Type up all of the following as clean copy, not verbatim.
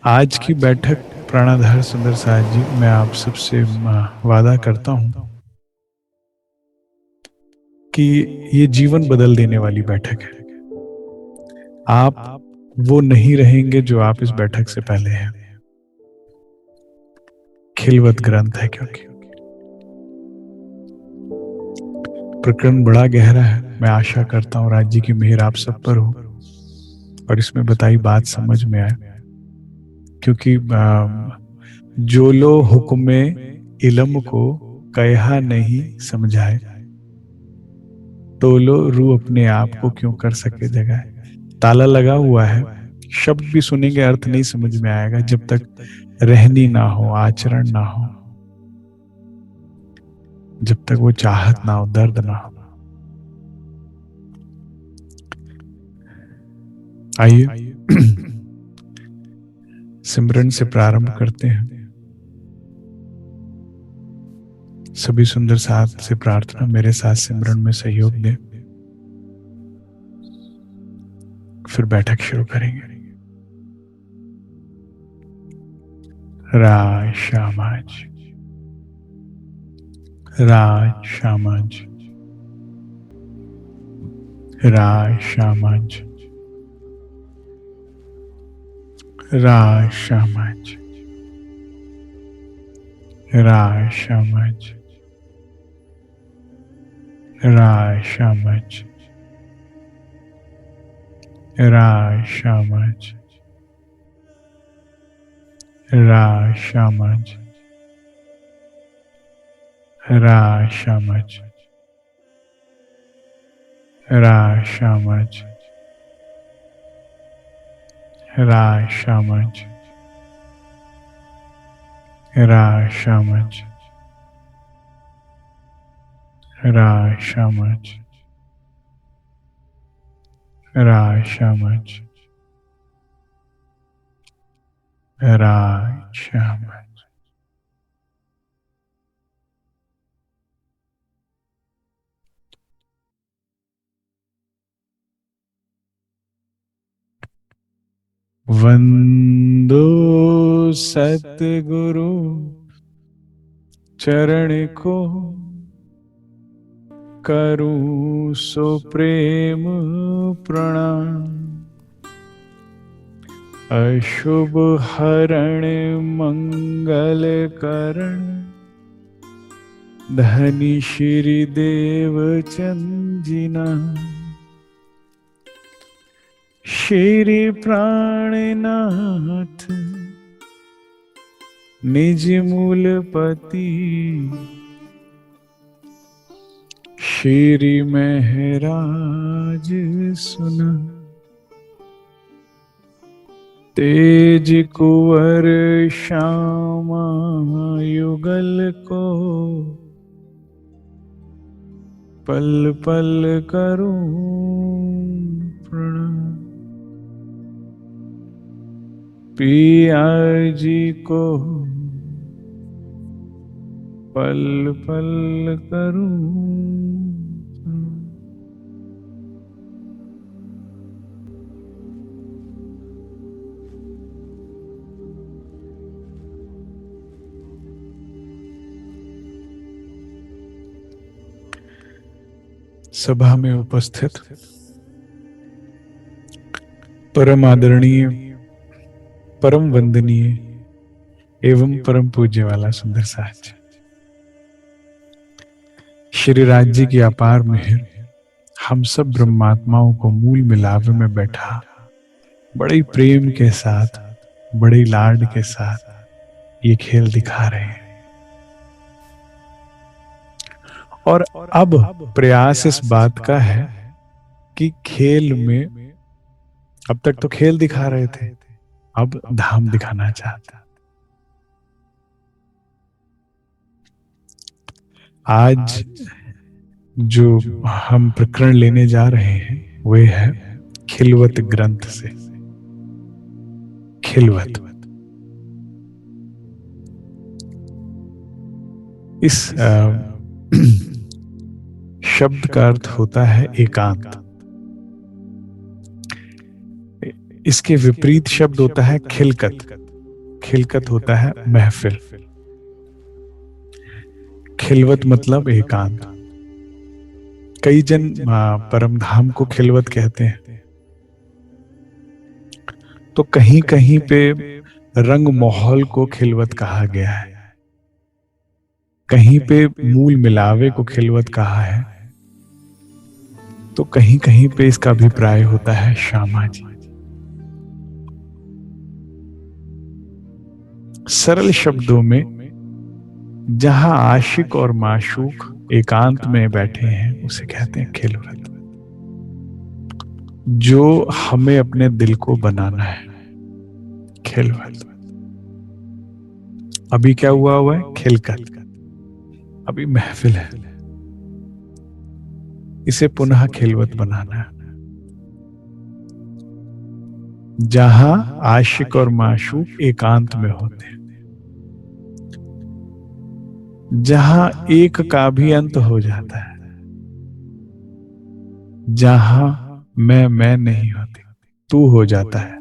आज की बैठक प्राणाधार सुंदर साथ जी, मैं आप सबसे वादा करता हूं कि ये जीवन बदल देने वाली बैठक है। आप वो नहीं रहेंगे जो आप इस बैठक से पहले हैं। खिलवत ग्रंथ है, क्योंकि प्रकरण बड़ा गहरा है। मैं आशा करता हूँ राज्य की मेहर आप सब पर हो और इसमें बताई बात समझ में आए, क्योंकि जो लो हुक्मे इलम को कहा नहीं समझाए, तो लो रू अपने आप को क्यों कर सके जगह। ताला लगा हुआ है, शब्द भी सुनेंगे, अर्थ नहीं समझ में आएगा जब तक रहनी ना हो, आचरण ना हो, जब तक वो चाहत ना हो, दर्द ना हो। आइए सिमरन से प्रारंभ करते हैं। सभी सुंदर साथ से प्रार्थना, मेरे साथ सिमरन में सहयोग दें, फिर बैठक शुरू करेंगे। राय शामाज, राय शामाज, राय शामाज, राय शामाज, राय शामाज, राय शामाज, राय शामाज, राय शामाज, राय शामाज, राय शामाज, राय शामाज, राय शामाज, राय शामाज, राय शामाज, राय शामाज। वंदो सतगुरु चरण को, करूं सो प्रेम प्रणाम। अशुभ हरण मंगल करण, धनी श्री देव चंदिना। श्री प्राणनाथ निज मूलपति, श्री महराज सुना। तेज कुंवर श्यामा युगल को, पल पल करूं प्रणाम। पिया जी को पल पल करूं। सभा में उपस्थित परम आदरणीय, परम वंदनीय एवं परम पूज्य वाला सुंदर साथ, श्री राज्य की अपार मेहर हम सब ब्रह्मात्माओं को मूल मिलावे में बैठा बड़े प्रेम के साथ, बड़े लाड के साथ ये खेल दिखा रहे हैं। और अब प्रयास इस बात का है कि खेल में, अब तक तो खेल दिखा रहे थे, अब धाम दिखाना चाहते हैं। आज जो हम प्रकरण लेने जा रहे हैं वे है खिलवत ग्रंथ से। खिलवत, इस शब्द का अर्थ होता है एकांत। इसके विपरीत शब्द होता है खिलकत। खिलकत होता है महफिल। खिलवत मतलब एकांत। कई जन परम धाम को खिलवत कहते हैं। तो कहीं कहीं पे रंग माहौल को खिलवत कहा गया है, कहीं पे मूल मिलावे को खिलवत कहा है, तो कहीं कहीं पे इसका अभिप्राय होता है श्यामा जी। सरल शब्दों में, जहां आशिक और माशूक एकांत में बैठे हैं उसे कहते हैं खिलवत। जो हमें अपने दिल को बनाना है, खिलवत। अभी क्या हुआ है? खिलकत। अभी महफिल है, इसे पुनः खिलवत बनाना है। जहां आशिक और माशूक एकांत में होते हैं, जहां एक का भी अंत हो जाता है, जहां मैं नहीं होती, तू हो जाता है,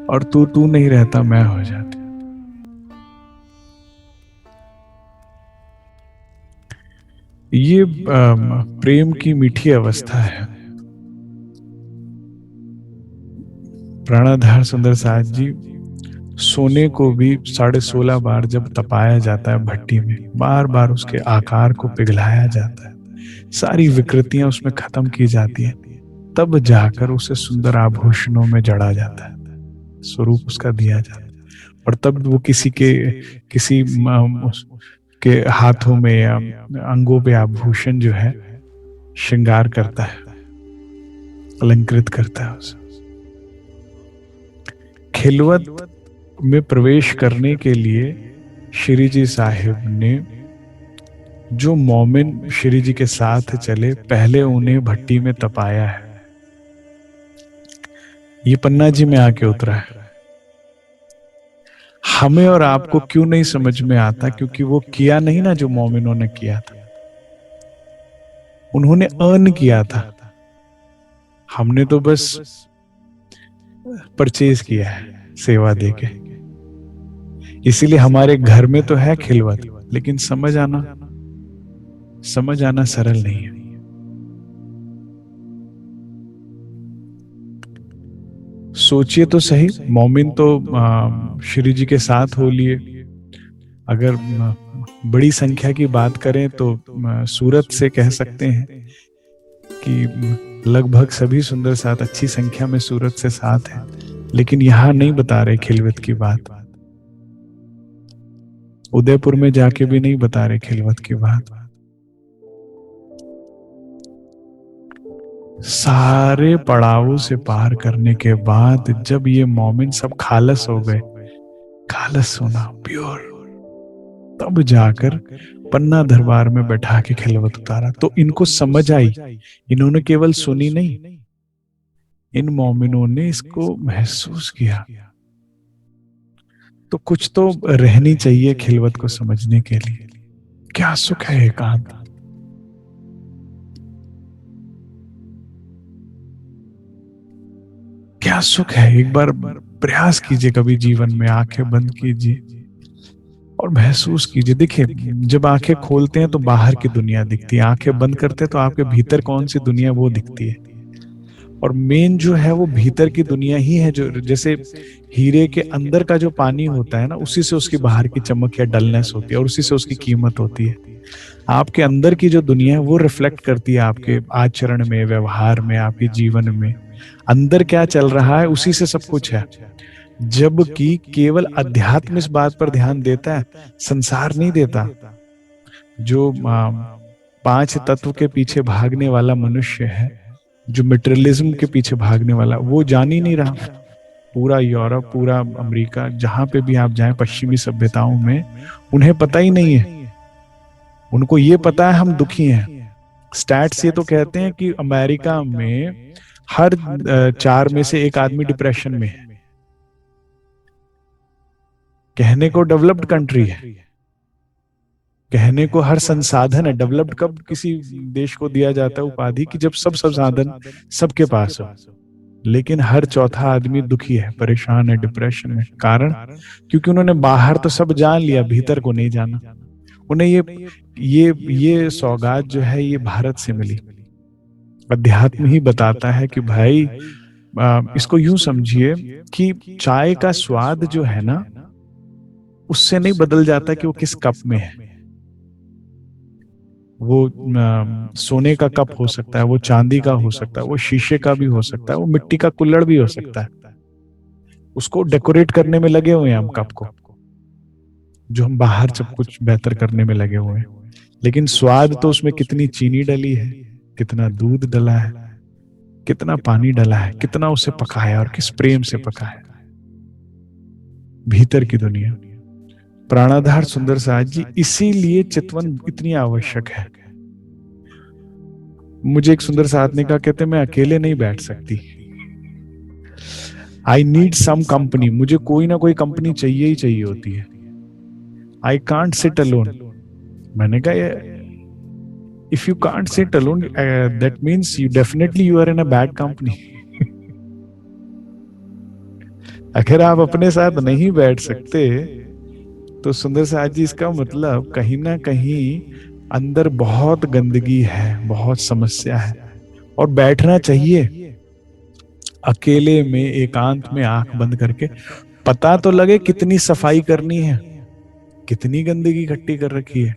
और तू नहीं रहता, मैं हो जाती। ये प्रेम की मीठी अवस्था है। प्राणाधार सुंदर साथ जी, सोने को भी 16.5 बार जब तपाया जाता है भट्टी में, बार बार उसके आकार को पिघलाया जाता है, सारी विकृतियां उसमें खत्म की जाती है, तब जाकर उसे सुंदर आभूषणों में जड़ा जाता है, स्वरूप उसका दिया जाता है। और तब वो किसी के हाथों में या अंगों पे आभूषण जो है श्रृंगार करता है, अलंकृत करता है उसे। खिलवत में प्रवेश करने के लिए श्री जी साहिब ने, जो मोमिन श्री जी के साथ चले, पहले उन्हें भट्टी में तपाया है। ये पन्ना जी में आके उतरा है। हमें और आपको क्यों नहीं समझ में आता? क्योंकि वो किया नहीं ना जो मोमिनों ने किया था, उन्होंने अर्न किया था, हमने तो बस परचेज किया है सेवा देके। इसीलिए हमारे घर में तो है खिलवत, लेकिन समझ आना सरल नहीं है। सोचिए तो सही, मोमिन तो श्री जी के साथ हो लिए। अगर बड़ी संख्या की बात करें तो सूरत से कह सकते हैं कि लगभग सभी सुंदर साथ अच्छी संख्या में सूरत से साथ हैं, लेकिन यहां नहीं बता रहे खिलवत की बात। उदयपुर में जाके भी नहीं बता रहे खिलवत की बात। सारे पड़ावों से पार करने के बाद जब ये मोमिन सब खालस हो गए, खालस होना प्योर, तब जाकर पन्ना दरबार में बैठा के खिलवत उतारा। तो इनको समझ आई, इन्होंने केवल सुनी नहीं, इन मोमिनों ने इसको महसूस किया। तो कुछ तो रहनी चाहिए खिलवत को समझने के लिए। क्या सुख है एकांत, क्या सुख है। एक बार प्रयास कीजिए, कभी जीवन में आंखें बंद कीजिए और महसूस कीजिए। देखिए, जब आंखें खोलते हैं तो बाहर की दुनिया दिखती है, आंखें बंद करते हैं तो आपके भीतर कौन सी दुनिया वो दिखती है। और मेन जो है वो भीतर की दुनिया ही है। जो जैसे हीरे के अंदर का जो पानी होता है ना, उसी से उसकी बाहर की चमक या डलनेस होती है, और उसी से उसकी कीमत होती है। आपके अंदर की जो दुनिया है वो रिफ्लेक्ट करती है आपके आचरण में, व्यवहार में, आपके जीवन में। अंदर क्या चल रहा है उसी से सब कुछ है। जबकि केवल अध्यात्म इस बात पर ध्यान देता है, संसार नहीं देता। जो 5 तत्व के पीछे भागने वाला मनुष्य है, जो मटेरियलिज्म के पीछे भागने वाला, वो जान ही नहीं रहा। पूरा यूरोप, पूरा अमेरिका, जहां पे भी आप जाएं पश्चिमी सभ्यताओं में, उन्हें पता ही नहीं है। उनको ये पता है हम दुखी हैं। स्टैट्स ये तो कहते हैं कि अमेरिका में हर 4 में से 1 आदमी डिप्रेशन में है। कहने को डेवलप्ड कंट्री है, कहने को हर संसाधन है। डेवलप्ड कब किसी देश को दिया जाता है उपाधि, कि जब सब संसाधन सबके पास हो। लेकिन हर चौथा आदमी दुखी है, परेशान है, डिप्रेशन में। कारण, क्योंकि उन्होंने बाहर तो सब जान लिया, भीतर को नहीं जाना। उन्हें ये सौगात जो है ये भारत से मिली। अध्यात्म ही बताता है कि भाई इसको यूं समझिए कि चाय का स्वाद जो है ना, उससे नहीं बदल जाता कि वो किस कप में है। वो सोने का कप हो सकता है, वो चांदी का हो सकता है, वो शीशे का भी हो सकता है, वो मिट्टी का कुल्हड़ भी हो सकता है। उसको डेकोरेट करने में लगे हुए हैं हम कप को, जो हम बाहर सब कुछ बेहतर करने में लगे हुए हैं। लेकिन स्वाद तो उसमें कितनी चीनी डली है, कितना दूध डला है, कितना पानी डला है, कितना उसे पकाया और किस प्रेम से पकाया। भीतर की दुनिया। प्राणाधार सुंदर साज जी, इसीलिए चितवन इतनी आवश्यक है। मुझे एक सुंदर साथ ने कहा, कहते मैं अकेले नहीं बैठ सकती, आई नीड सम कंपनी। मुझे कोई ना कोई कंपनी चाहिए ही चाहिए होती है। I can't sit alone. मैंने कहा, if you can't sit alone that means you definitely you are in a bad company. अगर आप अपने साथ नहीं बैठ सकते तो सुंदर साज जी, इसका मतलब कहीं ना कहीं अंदर बहुत गंदगी है, बहुत समस्या है, और बैठना चाहिए अकेले में, एकांत में, आंख बंद करके। पता तो लगे कितनी सफाई करनी है, कितनी गंदगी इकट्ठी कर रखी है,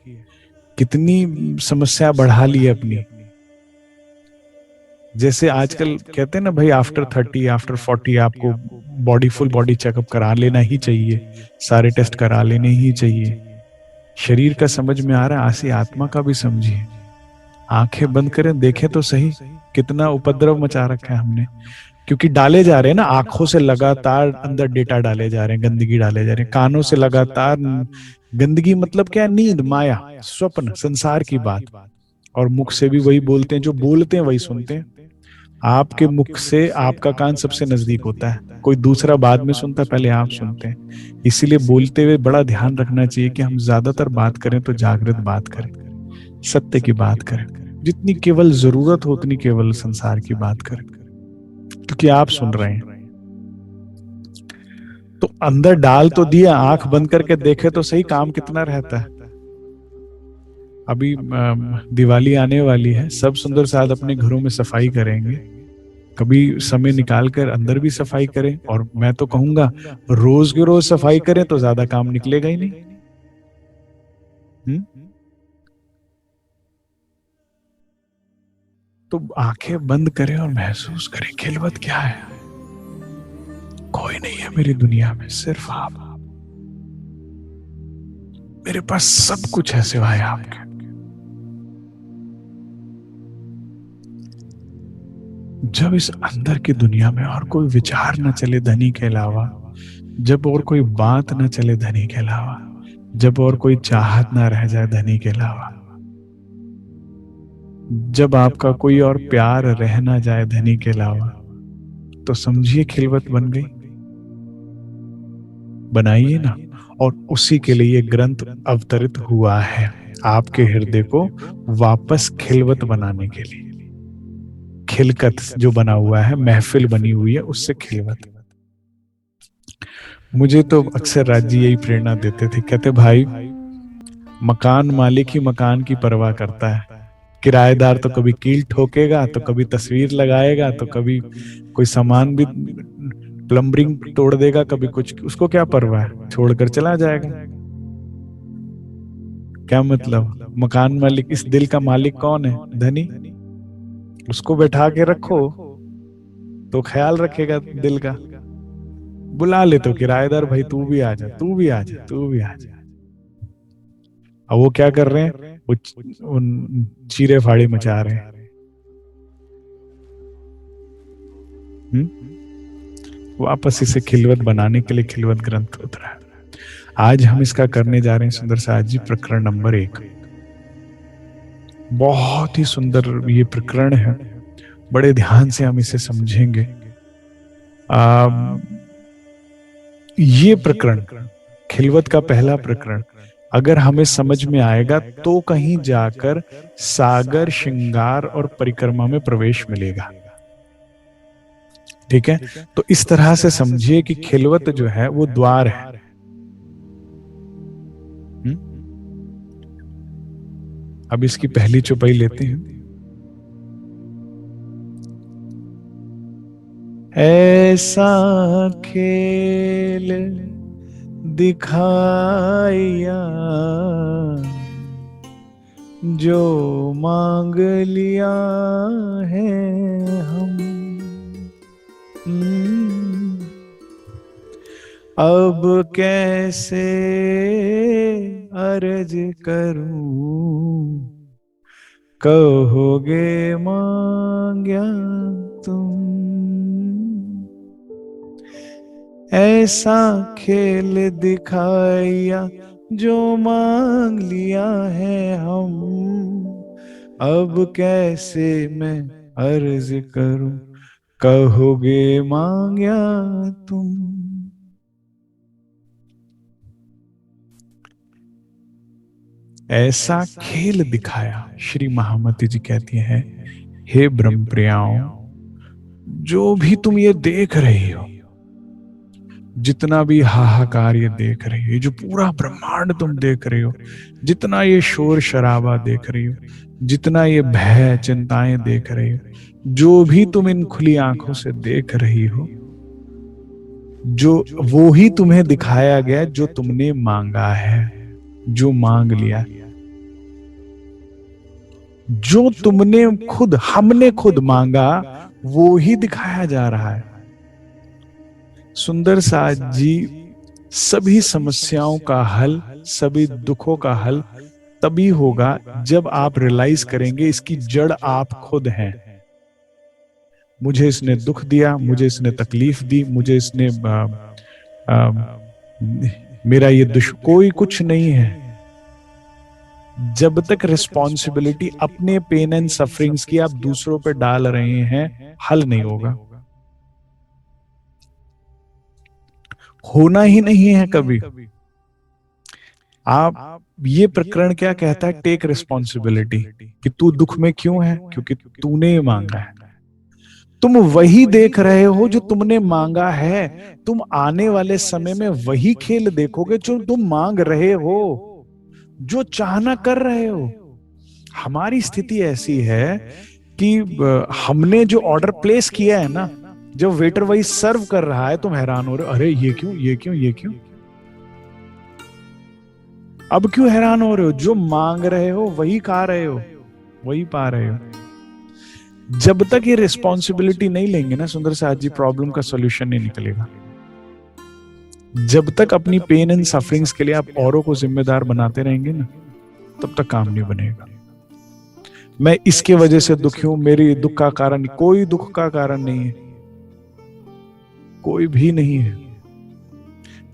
कितनी समस्या बढ़ा ली है अपनी। जैसे आजकल कहते हैं ना भाई, आफ्टर 30 आफ्टर 40 आपको फुल बॉडी चेकअप करा लेना ही चाहिए, सारे टेस्ट करा लेने ही चाहिए। शरीर का समझ में आ रहा है, आसी आत्मा का भी समझिए। आंखें बंद करें, देखें तो सही कितना उपद्रव मचा रखा है हमने। क्योंकि डाले जा रहे हैं ना, आंखों से लगातार अंदर डेटा डाले जा रहे हैं, गंदगी डाले जा रहे हैं, कानों से लगातार गंदगी, मतलब क्या, नींद, माया, स्वप्न, संसार की बात। और मुख से भी वही बोलते हैं, जो बोलते हैं वही सुनते हैं। आपके मुख से आपका कान सबसे नजदीक होता है, कोई दूसरा बाद में सुनता है, पहले आप सुनते हैं। इसीलिए बोलते हुए बड़ा ध्यान रखना चाहिए कि हम ज्यादातर बात करें तो जागृत बात करें, सत्य की बात करें, जितनी केवल जरूरत हो उतनी केवल संसार की बात करें, क्योंकि आप सुन रहे हैं। तो अंदर डाल तो दिया, आंख बंद करके देखे तो सही काम कितना रहता है। अभी दिवाली आने वाली है, सब सुंदर साथ अपने घरों में सफाई करेंगे। कभी समय निकाल कर अंदर भी सफाई करें, और मैं तो कहूंगा रोज के रोज सफाई करें तो ज्यादा काम निकलेगा ही नहीं। तो आंखें बंद करें और महसूस करें खिलवत क्या है। कोई नहीं है मेरी दुनिया में, सिर्फ आप। मेरे पास सब कुछ है सिवाय आपके। जब इस अंदर की दुनिया में और कोई विचार न चले धनी के अलावा, जब और कोई बात न चले धनी के अलावा, जब और कोई चाहत ना रह जाए धनी के अलावा, जब आपका कोई और प्यार रह ना जाए धनी के अलावा, तो समझिए खिलवत बन गई। बनाइए ना। और उसी के लिए ये ग्रंथ अवतरित हुआ है, आपके हृदय को वापस खिलवत बनाने के लिए। खिलकत जो बना हुआ है, महफिल बनी हुई है, उससे खिलवत। मुझे तो अक्सर राजी यही प्रेरणा देते थे, कहते भाई, मकान मालिक ही मकान की परवाह करता है। किराएदार तो कभी कील ठोकेगा, तो कभी तस्वीर लगाएगा, तो कभी कोई सामान भी प्लम्बरिंग तोड़ देगा, कभी कुछ, उसको क्या परवाह है, छोड़कर चला जाएगा। क्या मतलब, मकान मालिक, इस दिल का मालिक कौन है? धनी। उसको बैठा के रखो तो ख्याल रखेगा दिल का। बुला ले तो किराएदार, भाई तू भी आ जा, तू भी आ जा, तू भी आ जा। अब वो क्या कर रहे हैं, वो चीरे फाड़ी मचा रहे हैं। वापस इसे खिलवत बनाने के लिए खिलवत ग्रंथ उतरा है। आज हम इसका करने जा रहे हैं सुंदर साज जी, प्रकरण नंबर 1। बहुत ही सुंदर ये प्रकरण है, बड़े ध्यान से हम इसे समझेंगे। ये प्रकरण, खिलवत का पहला प्रकरण, अगर हमें समझ में आएगा तो कहीं जाकर सागर, श्रृंगार और परिक्रमा में प्रवेश मिलेगा। ठीक है, तो इस तरह से समझिए कि खिलवत जो है वो द्वार है। अब इसकी पहली चौपाई लेते हैं। ऐसा खेल दिखाया जो मांग लिया है हम, अब कैसे अर्ज करूं, कहोगे मांग्या तुम। ऐसा खेल दिखाया जो मांग लिया है हम, अब कैसे मैं अर्ज करूं, कहोगे मांग्या तुम। ऐसा खेल दिखाया, श्री महामती जी कहती हैं, हे ब्रह्म प्रियाओं, जो भी तुम ये देख रही हो, जितना भी हाहाकार ये देख रही हो, जो पूरा ब्रह्मांड तुम देख रहे हो, जितना ये शोर शराबा देख रही हो, जितना ये भय चिंताएं देख रही हो, जो भी तुम इन खुली आंखों से देख रही हो, जो वो ही तुम्हें दिखाया गया जो तुमने मांगा है, जो मांग लिया, जो तुमने खुद, हमने खुद मांगा, वो ही दिखाया जा रहा है। सुंदर साज जी, सभी समस्याओं का हल, सभी दुखों का हल तभी होगा जब आप रियलाइज करेंगे इसकी जड़ आप खुद हैं। मुझे इसने दुख दिया, मुझे इसने तकलीफ दी, मुझे इसने मेरा ये कोई कुछ नहीं है। जब तक रिस्पॉन्सिबिलिटी अपने पेन एंड सफरिंग्स की आप दूसरों पे डाल रहे हैं, हल नहीं होगा, होना ही नहीं है कभी। आप, ये प्रकरण क्या कहता है, टेक रिस्पॉन्सिबिलिटी, कि तू दुख में क्यों है, क्योंकि तूने मांगा है। तुम वही देख रहे हो जो तुमने मांगा है, तुम आने वाले समय में वही खेल देखोगे जो तुम मांग रहे हो, जो चाहना कर रहे हो। हमारी स्थिति ऐसी है कि हमने जो ऑर्डर प्लेस किया है ना, जब वेटर वही सर्व कर रहा है, तुम हैरान हो रहे हो, अरे ये क्यों, ये क्यों, ये क्यों। अब क्यों हैरान हो रहे हो, जो मांग रहे हो वही खा रहे हो, वही पा रहे हो। जब तक ये रिस्पॉन्सिबिलिटी नहीं लेंगे ना सुंदर साथ जी, प्रॉब्लम का सॉल्यूशन नहीं निकलेगा। जब तक अपनी पेन एंड सफरिंग्स के लिए आप औरों को जिम्मेदार बनाते रहेंगे ना, तब तक काम नहीं बनेगा। मैं इसके वजह से दुखी हूं, मेरी दुख का कारण, कोई दुख का कारण नहीं है, कोई भी नहीं है।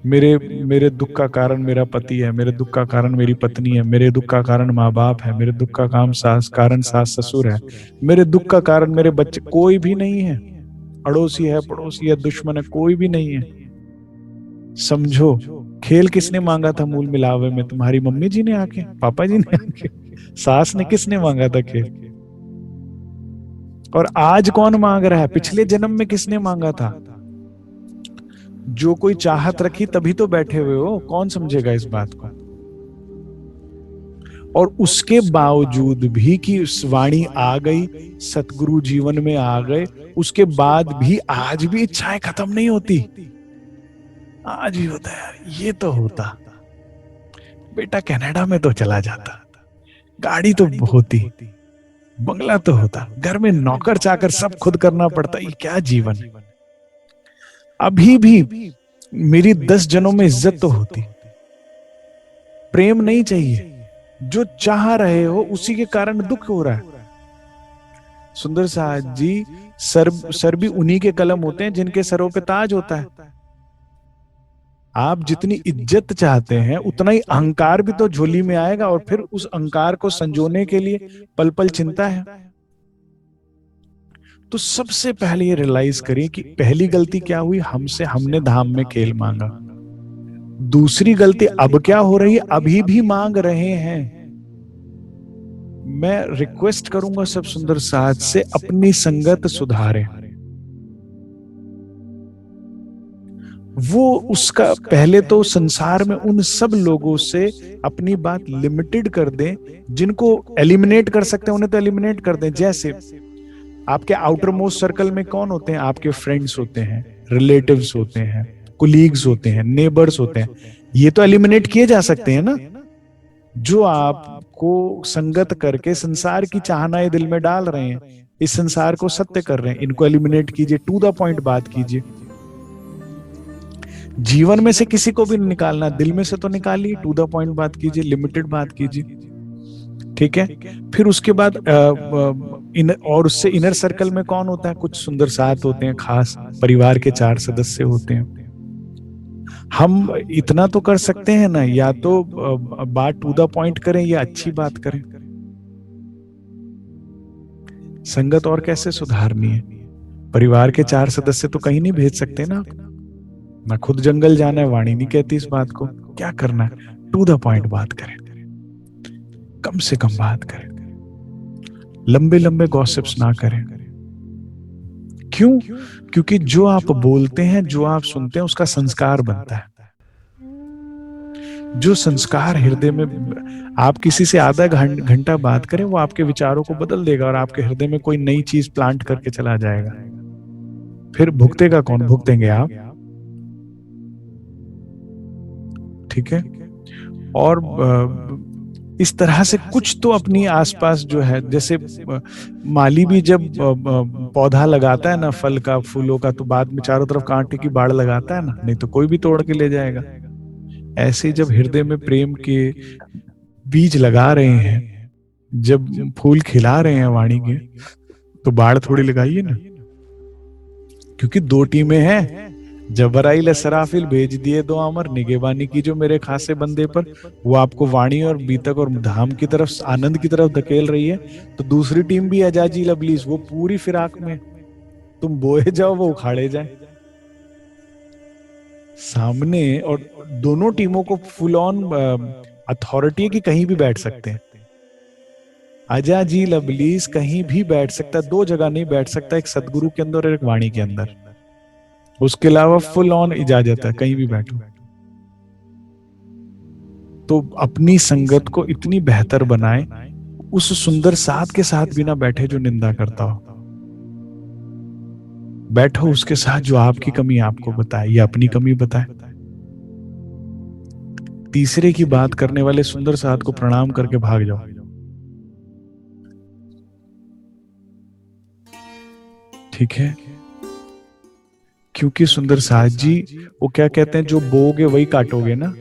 मेरे दुख का कारण मेरा पति है, मेरे दुख का कारण मेरी पत्नी है, मेरे दुख का कारण माँ बाप है, मेरे दुख का कारण सास ससुर है, मेरे दुख का कारण मेरे बच्चे, कोई भी नहीं है। अड़ोसी है, पड़ोसी है, दुश्मन है, कोई भी नहीं है। समझो, खेल किसने मांगा था मूल मिलावे में, तुम्हारी मम्मी जी ने आके, पापा जी ने आके, सास ने, किसने मांगा था खेल। और आज कौन मांग रहा है, पिछले जन्म में किसने मांगा था। जो कोई चाहत रखी तभी तो बैठे हुए हो, कौन समझेगा इस बात को। और उसके बावजूद भी कि वाणी आ गई, सतगुरु जीवन में आ गए, उसके बाद भी आज भी इच्छाएं खत्म नहीं होती। आज भी होता है, ये तो होता, बेटा कनाडा में तो चला जाता, गाड़ी तो होती, बंगला तो होता, घर में नौकर चाकर सब खुद करना पड़ता, ये क्या जीवन। अभी भी मेरी 10 जनों में इज्जत तो होती, प्रेम नहीं चाहिए, जो चाह रहे हो उसी के कारण दुख हो रहा है। सुंदर साहब जी, सर भी उन्हीं के कलम होते हैं जिनके सरों पे ताज होता है। आप जितनी इज्जत चाहते हैं उतना ही अहंकार भी तो झोली में आएगा, और फिर उस अहंकार को संजोने के लिए पल पल चिंता है। तो सबसे पहले ये रियलाइज करिए कि पहली गलती क्या हुई, हमसे, हमने धाम में खेल मांगा। दूसरी गलती अब क्या हो रही है, अभी भी मांग रहे हैं। मैं रिक्वेस्ट करूंगा सब सुंदर साथ से, अपनी संगत सुधारें। वो उसका पहले तो संसार में उन सब लोगों से अपनी बात लिमिटेड कर दें, जिनको एलिमिनेट कर सकते हैं उन्हें तो एलिमिनेट कर दें। जैसे आपके आउटर मोस्ट सर्कल में कौन होते हैं? आपके फ्रेंड्स होते हैं, रिलेटिव्स होते हैं, कोलीग्स होते हैं, नेबर्स होते हैं। ये तो एलिमिनेट किए जा सकते हैं ना। जो आपको संगत करके संसार की चाहनाएं दिल में डाल रहे हैं, इस संसार को सत्य कर रहे हैं, इनको एलिमिनेट कीजिए, टू द पॉइंट बात कीजिए। जीवन में से किसी को भी निकालना, दिल में से तो निकालिए, टू द पॉइंट बात कीजिए, लिमिटेड बात कीजिए। ठीक है। फिर उसके बाद और उससे इनर सर्कल में कौन होता है? कुछ सुंदर साथ होते हैं, खास परिवार के 4 सदस्य होते हैं। हम इतना तो कर सकते हैं ना, या तो बात टू द पॉइंट करें या अच्छी बात करें। संगत और कैसे सुधारनी है? परिवार के 4 सदस्य तो कहीं नहीं भेज सकते ना। मैं खुद जंगल जाना है, वाणी नहीं कहती इस बात को। क्या करना है? टू द पॉइंट बात करें, कम से कम बात करें, लंबे लंबे गॉसिप्स ना करें। क्यों? क्योंकि जो आप बोलते हैं, जो आप सुनते हैं, उसका संस्कार बनता है। जो संस्कार हृदय में, आप किसी से आधा घंटा बात करें, वो आपके विचारों को बदल देगा और आपके हृदय में कोई नई चीज प्लांट करके चला जाएगा। फिर भुगतेगा कौन? भुगतेंगे आप। ठीक है। और इस तरह से कुछ तो अपनी आसपास जो है, जैसे माली भी जब पौधा लगाता है ना, फल का, फूलों का, तो बाद में चारों तरफ कांटे की बाड़ लगाता है ना, नहीं तो कोई भी तोड़ के ले जाएगा। ऐसे जब हृदय में प्रेम के बीज लगा रहे हैं, जब फूल खिला रहे हैं वाणी के, तो बाढ़ थोड़ी लगाइए ना। क्योंकि 2 टीमें हैं। जबराइल सराफिल भेज दिए 2 अमर, निगेबानी की जो मेरे खासे बंदे पर, वो आपको वाणी और बीतक और धाम की तरफ, आनंद की तरफ धकेल रही है। तो दूसरी टीम भी अजाजिल अबलीस, वो पूरी फिराक में, तुम बोए जाओ वो उखाड़े जाए सामने। और दोनों टीमों को फुल ऑन अथॉरिटी है कि कहीं भी बैठ सकते हैं। अजाजिल अबलीस कहीं भी बैठ सकता है, 2 जगह नहीं बैठ सकता, एक सदगुरु के अंदर और एक वाणी के अंदर। उसके अलावा फुल ऑन इजाजत है, कहीं भी बैठो। तो अपनी संगत को इतनी बेहतर बनाए, उस सुंदर साथ के साथ भी ना बैठे जो निंदा करता हो। बैठो उसके साथ जो आपकी कमी आपको बताए या अपनी कमी बताए। तीसरे की बात करने वाले सुंदर साथ को प्रणाम करके भाग जाओ। ठीक है। क्योंकि सुंदर साथ जी, वो क्या कहते हैं, जो बोगे वही काटोगे ना।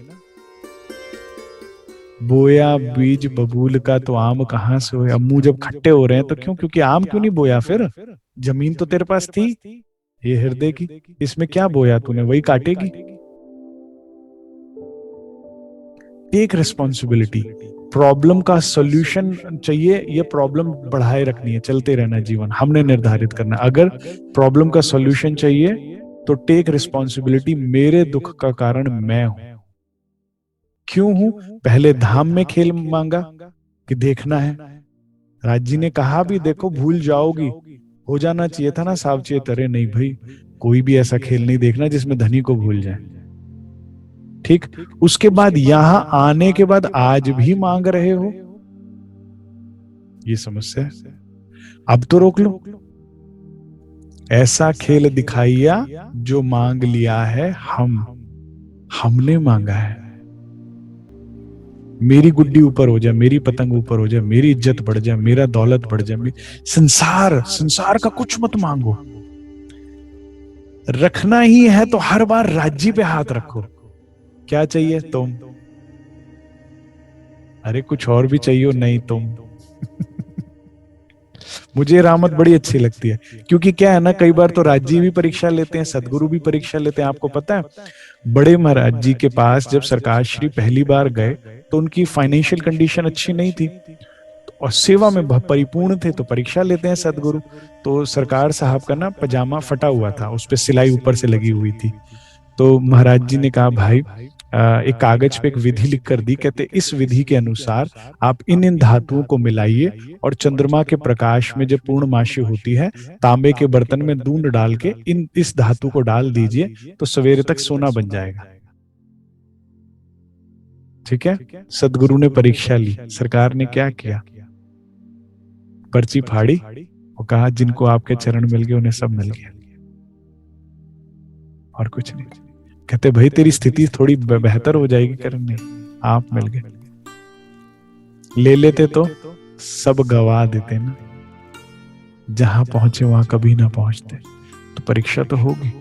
बोया बीज बबूल का तो आम कहां से हुए। अब मुंह जब खट्टे हो रहे हैं तो क्यों? क्योंकि आम क्यों नहीं बोया? फिर जमीन तो तेरे पास थी, ये हृदय की, इसमें क्या बोया तूने? वही काटेगी। Take responsibility. प्रॉब्लम का सॉल्यूशन चाहिए, ये प्रॉब्लम बढ़ाए रखनी है, चलते रहना जीवन, हमने निर्धारित करना। अगर प्रॉब्लम का सॉल्यूशन चाहिए तो टेक रिस्पॉन्सिबिलिटी। मेरे दुख का कारण मैं हूं। क्यों हूं? पहले धाम में खेल मांगा कि देखना है। राज जी ने कहा भी, देखो भूल जाओगी, हो जाना चाहिए था ना सावचेत। अरे नहीं भाई, कोई भी ऐसा खेल नहीं देखना जिसमें धनी को भूल जाए। ठीक। उसके बाद यहां आने के बाद आज भी मांग रहे हो, ये समस्या है। अब तो रोक लो। ऐसा खेल दिखाइया जो मांग लिया है हमने मांगा है। मेरी गुड्डी ऊपर हो जाए, मेरी पतंग ऊपर हो जाए, मेरी इज्जत बढ़ जाए, मेरा दौलत बढ़ जाए, संसार का कुछ मत मांगो। रखना ही है तो हर बार राज्य पे हाथ रखो। क्या चाहिए? तुम। अरे कुछ और भी चाहिए? नहीं, तुम। मुझे रामत बड़ी अच्छी लगती है, क्योंकि क्या है ना, कई बार तो राज्य भी परीक्षा लेते हैं, सदगुरु भी परीक्षा लेते हैं। आपको पता है, बड़े महाराज जी के पास जब सरकार श्री पहली बार गए तो उनकी फाइनेंशियल कंडीशन अच्छी नहीं थी और सेवा में परिपूर्ण थे, तो परीक्षा लेते हैं सदगुरु। तो सरकार साहब का ना पजामा फटा हुआ था, उस पर सिलाई ऊपर से लगी हुई थी। तो महाराज जी ने कहा, भाई एक कागज पे एक विधि लिख कर दी, कहते इस विधि के अनुसार आप इन इन धातुओं को मिलाइए और चंद्रमा के प्रकाश में जब पूर्णमासी होती है, तांबे के बर्तन में दूध डाल के इस धातु को डाल दीजिए, तो सवेरे तक सोना बन जाएगा। ठीक है, सदगुरु ने परीक्षा ली, सरकार ने क्या किया, पर्ची फाड़ी और कहा जिनको आपके चरण मिल गए उन्हें सब मिल गया, और कुछ नहीं। कहते भाई तेरी स्थिति थोड़ी बेहतर हो जाएगी, करण नहीं, आप मिल गए। ले लेते तो सब गवा देते ना, जहां पहुंचे वहां कभी ना पहुंचते। तो परीक्षा तो होगी।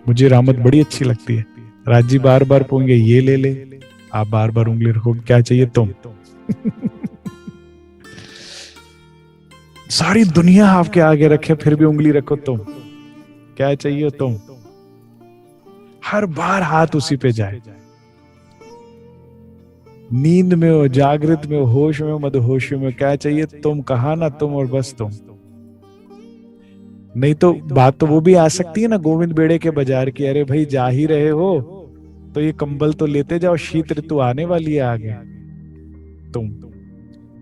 मुझे रामत बड़ी अच्छी लगती है। राज जी बार बार पूछेंगे ये ले ले, आप बार बार उंगली रखोगे, क्या चाहिए तुम? सारी दुनिया आपके आगे रखे फिर भी उंगली रखो तुम, क्या चाहिए तुम? हर बार हाथ उसी पे जाए। नींद में हो, जागृत में हो, होश में हो, मदहोश में, क्या चाहिए तुम? कहा ना तुम और बस तुम। नहीं तो बात तो वो भी आ सकती है ना गोविंद बेड़े के बाजार की, अरे भाई जा ही रहे हो तो ये कंबल तो लेते जाओ, शीत ऋतु आने वाली है आगे। तुम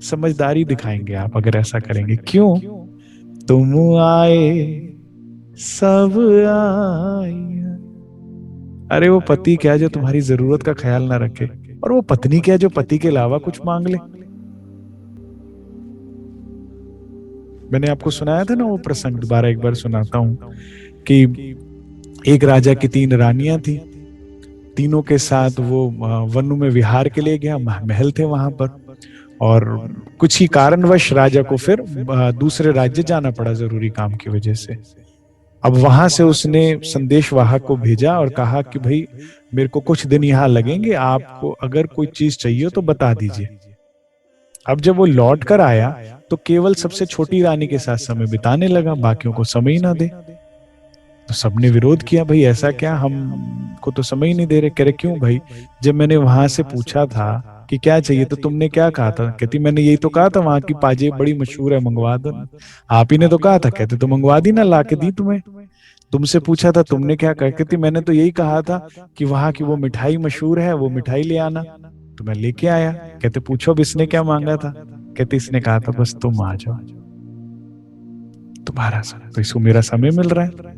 समझदारी दिखाएंगे आप अगर ऐसा करेंगे। क्यों? तुम आए सब आए। अरे वो पति क्या जो तुम्हारी जरूरत का ख्याल ना रखे, और वो पत्नी क्या जो पति के अलावा कुछ मांग ले। मैंने आपको सुनाया था ना वो प्रसंग, दोबारा एक बार सुनाता हूं कि एक राजा की 3 रानियां थी, तीनों के साथ वो वन में विहार के लिए गया, महल थे वहां पर, और कुछ ही कारणवश राजा को फिर दूसरे राज्य जाना पड़ा जरूरी काम की वजह से। अब वहां से उसने संदेशवाहक को भेजा और कहा कि भाई मेरे को कुछ दिन यहाँ लगेंगे, आपको अगर कोई चीज चाहिए तो बता दीजिए। अब जब वो लौट कर आया तो केवल सबसे छोटी रानी के साथ समय बिताने लगा, बाकियों को समय ही ना दे। तो सबने विरोध किया, भाई ऐसा क्या, हमको तो समय ही नहीं दे रहे। कह रहे क्यों भाई, जब मैंने वहां से पूछा था कि क्या चाहिए तो तुमने क्या कहा था? कहती मैंने यही तो कहा था वहां की पाजेब बड़ी मशहूर है, मंगवा दो। आप ही ने तो कहा था। कहते तो मंगवा दी ना, ला के दी तुम्हें। तुमसे पूछा था, तुमने क्या कहा? कहती मैंने तो यही कहा था कि वहां की वो मिठाई मशहूर है, वो मिठाई ले आना, तो मैं लेके आया। कहते पूछो अब इसने क्या मांगा था? कहते इसने कहा था बस तुम आ जाओ, तुम्हारा समय, तो इसको मेरा समय मिल रहा है,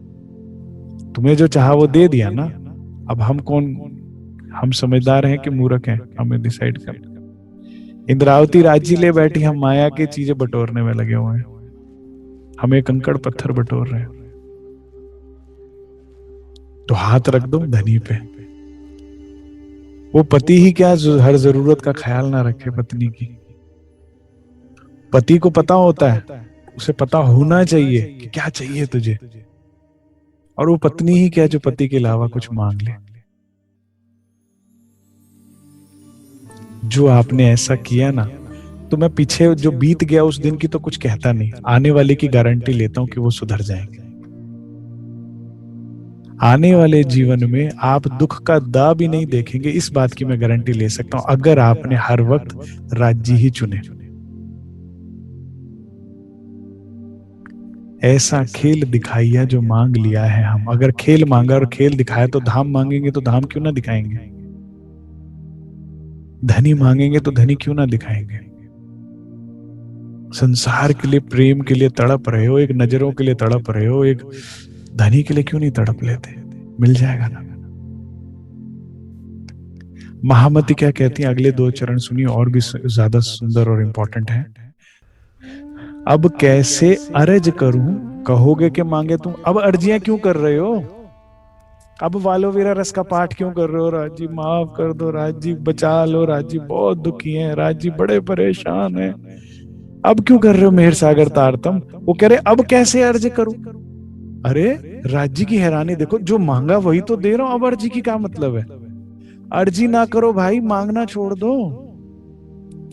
तुम्हें जो चाहा वो दे दिया ना। अब हम कौन, हम समझदार हैं कि मूर्ख हैं, हमें डिसाइड कर। इंद्रावती राजी ले बैठी, हम माया की चीजें बटोरने में लगे हुए हैं, हमें कंकड़ पत्थर बटोर रहे हैं। तो हाथ रख दो धनी पे। वो पति ही क्या हर जरूरत का ख्याल ना रखे पत्नी की। पति को पता होता है, उसे पता होना चाहिए कि क्या चाहिए तुझे, और वो पत्नी ही क्या जो पति के अलावा कुछ मांग ले। जो आपने ऐसा किया ना, तो मैं पीछे जो बीत गया उस दिन की तो कुछ कहता नहीं, आने वाले की गारंटी लेता हूं कि वो सुधर जाएंगे। आने वाले जीवन में आप दुख का दाग भी नहीं देखेंगे, इस बात की मैं गारंटी ले सकता हूं, अगर आपने हर वक्त राज्य ही चुने। ऐसा खेल दिखाइए जो मांग लिया है हम। अगर खेल मांगा और खेल दिखाया तो धाम मांगेंगे, तो धाम क्यों ना दिखाएंगे? धनी मांगेंगे तो धनी क्यों ना दिखाएंगे? संसार के लिए, प्रेम के लिए तड़प रहे हो, एक नजरों के लिए तड़प रहे हो, एक धनी के लिए क्यों नहीं तड़प लेते? मिल जाएगा ना। महामती क्या कहती है, अगले 2 चरण सुनिए, और भी ज्यादा सुंदर और इंपॉर्टेंट है। अब कैसे अर्ज करूं, कहोगे कि मांगे तुम। अब अर्जियां क्यों कर रहे हो? अब वालोवीरा रस का पाठ क्यों कर रहे हो? राज जी माफ कर दो, राज जी बचा लो, राज जी बहुत दुखी हैं, राज जी बड़े परेशान हैं। अब क्यों कर रहे हो मेहर सागर तारतम? वो कह रहे अब कैसे अर्ज करूं। अरे राज जी की हैरानी देखो, जो मांगा वही तो दे रहा हूं, अब अर्जी की क्या मतलब है? अर्जी ना करो भाई, मांगना छोड़ दो।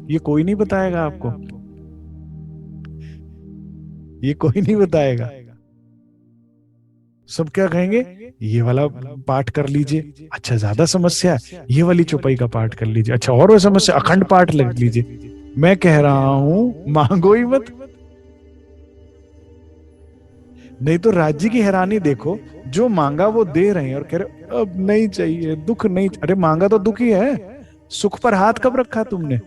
ये कोई नहीं बताएगा आपको, ये कोई नहीं बताएगा। सब क्या कहेंगे, ये वाला पाठ कर लीजिए, अच्छा ज्यादा समस्या है, ये वाली चौपाई का पाठ कर लीजिए, अच्छा और वो समस्या, अखंड पाठ लग लीजिए। मैं कह रहा हूं मांगो ही मत। नहीं तो राज्य की हैरानी देखो, जो मांगा वो दे रहे हैं और कह रहे अब नहीं चाहिए, दुख नहीं। अरे मांगा तो दुख ही है, सुख पर हाथ कब रखा तुमने?